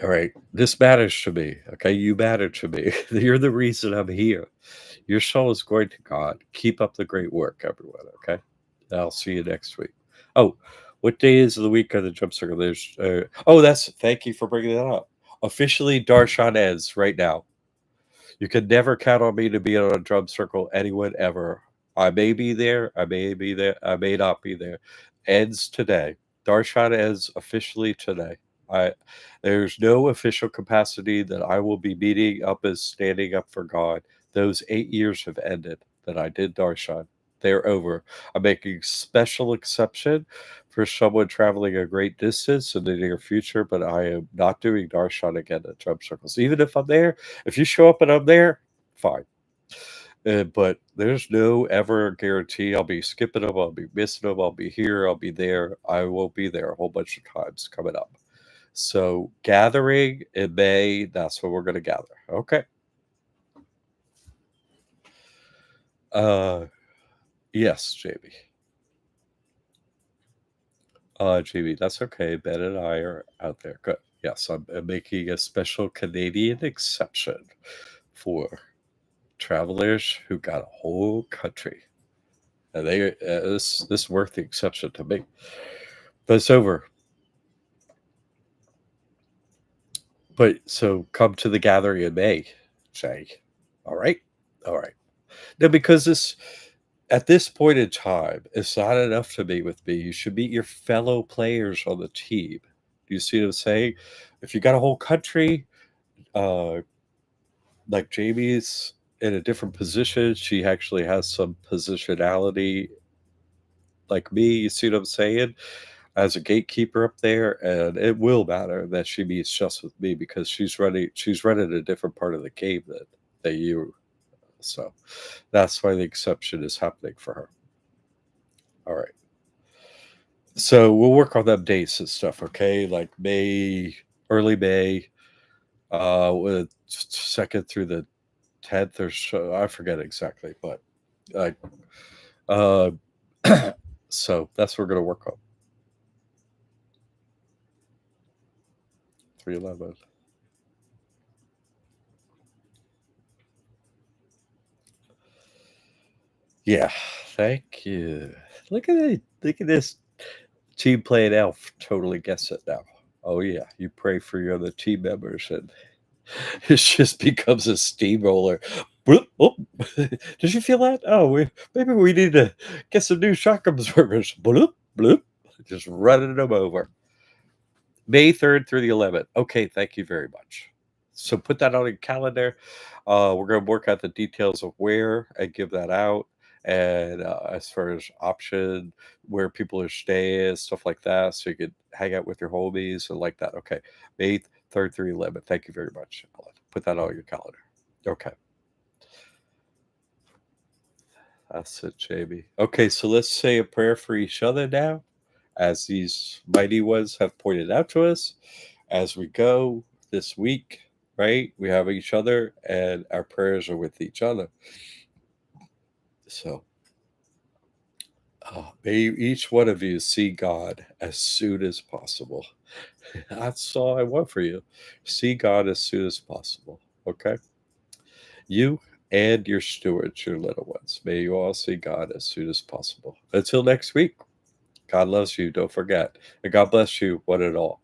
right. This matters to me. Okay. You matter to me. You're the reason I'm here. Your soul is going to God. Keep up the great work, everyone. Okay. I'll see you next week. Oh, what day is of the week on the jump circle? Thank you for bringing that up. Officially, Darshan ends right now. You can never count on me to be on a drum circle, anyone ever. I may be there, I may be there, I may not be there. Ends today. Darshan ends officially today. I there's no official capacity that I will be meeting up as standing up for God. Those 8 years have ended that I did Darshan. They're over. I'm making special exception for someone traveling a great distance in the near future, but I am not doing Darshan again at drum circles. Even if I'm there, if you show up and I'm there, fine. But there's no ever guarantee I'll be skipping them, I'll be missing them, I'll be here, I'll be there. I will be there a whole bunch of times coming up. So gathering in May, that's when we're going to gather. Okay. Uh, yes, Jamie. Jamie, that's okay. Ben and I are out there. Good. Yes, I'm making a special Canadian exception for travelers who got a whole country. And this worth the exception to me. But it's over. But so come to the gathering in May, Jay. All right, all right. Now because this at this point in time, it's not enough to meet with me. You should meet your fellow players on the team. Do you see what I'm saying? If you got a whole country, uh, like Jamie's in a different position, she actually has some positionality like me. You see what I'm saying? As a gatekeeper up there, and it will matter that she meets just with me because she's running a different part of the game that you. So that's why the exception is happening for her. All right. So we'll work on them dates and stuff, okay? Like May, early May, with second through the 10th or so. I forget exactly, but like, uh, so that's what we're gonna work on. 311. Yeah, thank you. Look at it. Look at this team playing elf. Totally gets it now. Oh yeah, you pray for your other team members, and it just becomes a steamroller. Bloop, oh. Did you feel that? Oh, maybe we need to get some new shock absorbers. Bloop, bloop. Just running them over. May 3rd through the 11th. Okay, thank you very much. So put that on your calendar. We're going to work out the details of where and give that out. and as far as option, where people are staying, stuff like that, so you could hang out with your homies and like that. Okay, May 3rd through 11th. Thank you very much, Ellen. Put that on your calendar. Okay, that's it, JB. Okay, so let's say a prayer for each other now, as these mighty ones have pointed out to us as we go this week, right? We have each other and our prayers are with each other. So may each one of you see God as soon as possible. That's all I want for you. See God as soon as possible. Okay? You and your stewards, your little ones, may you all see God as soon as possible. Until next week, God loves you. Don't forget. And God bless you, one and all.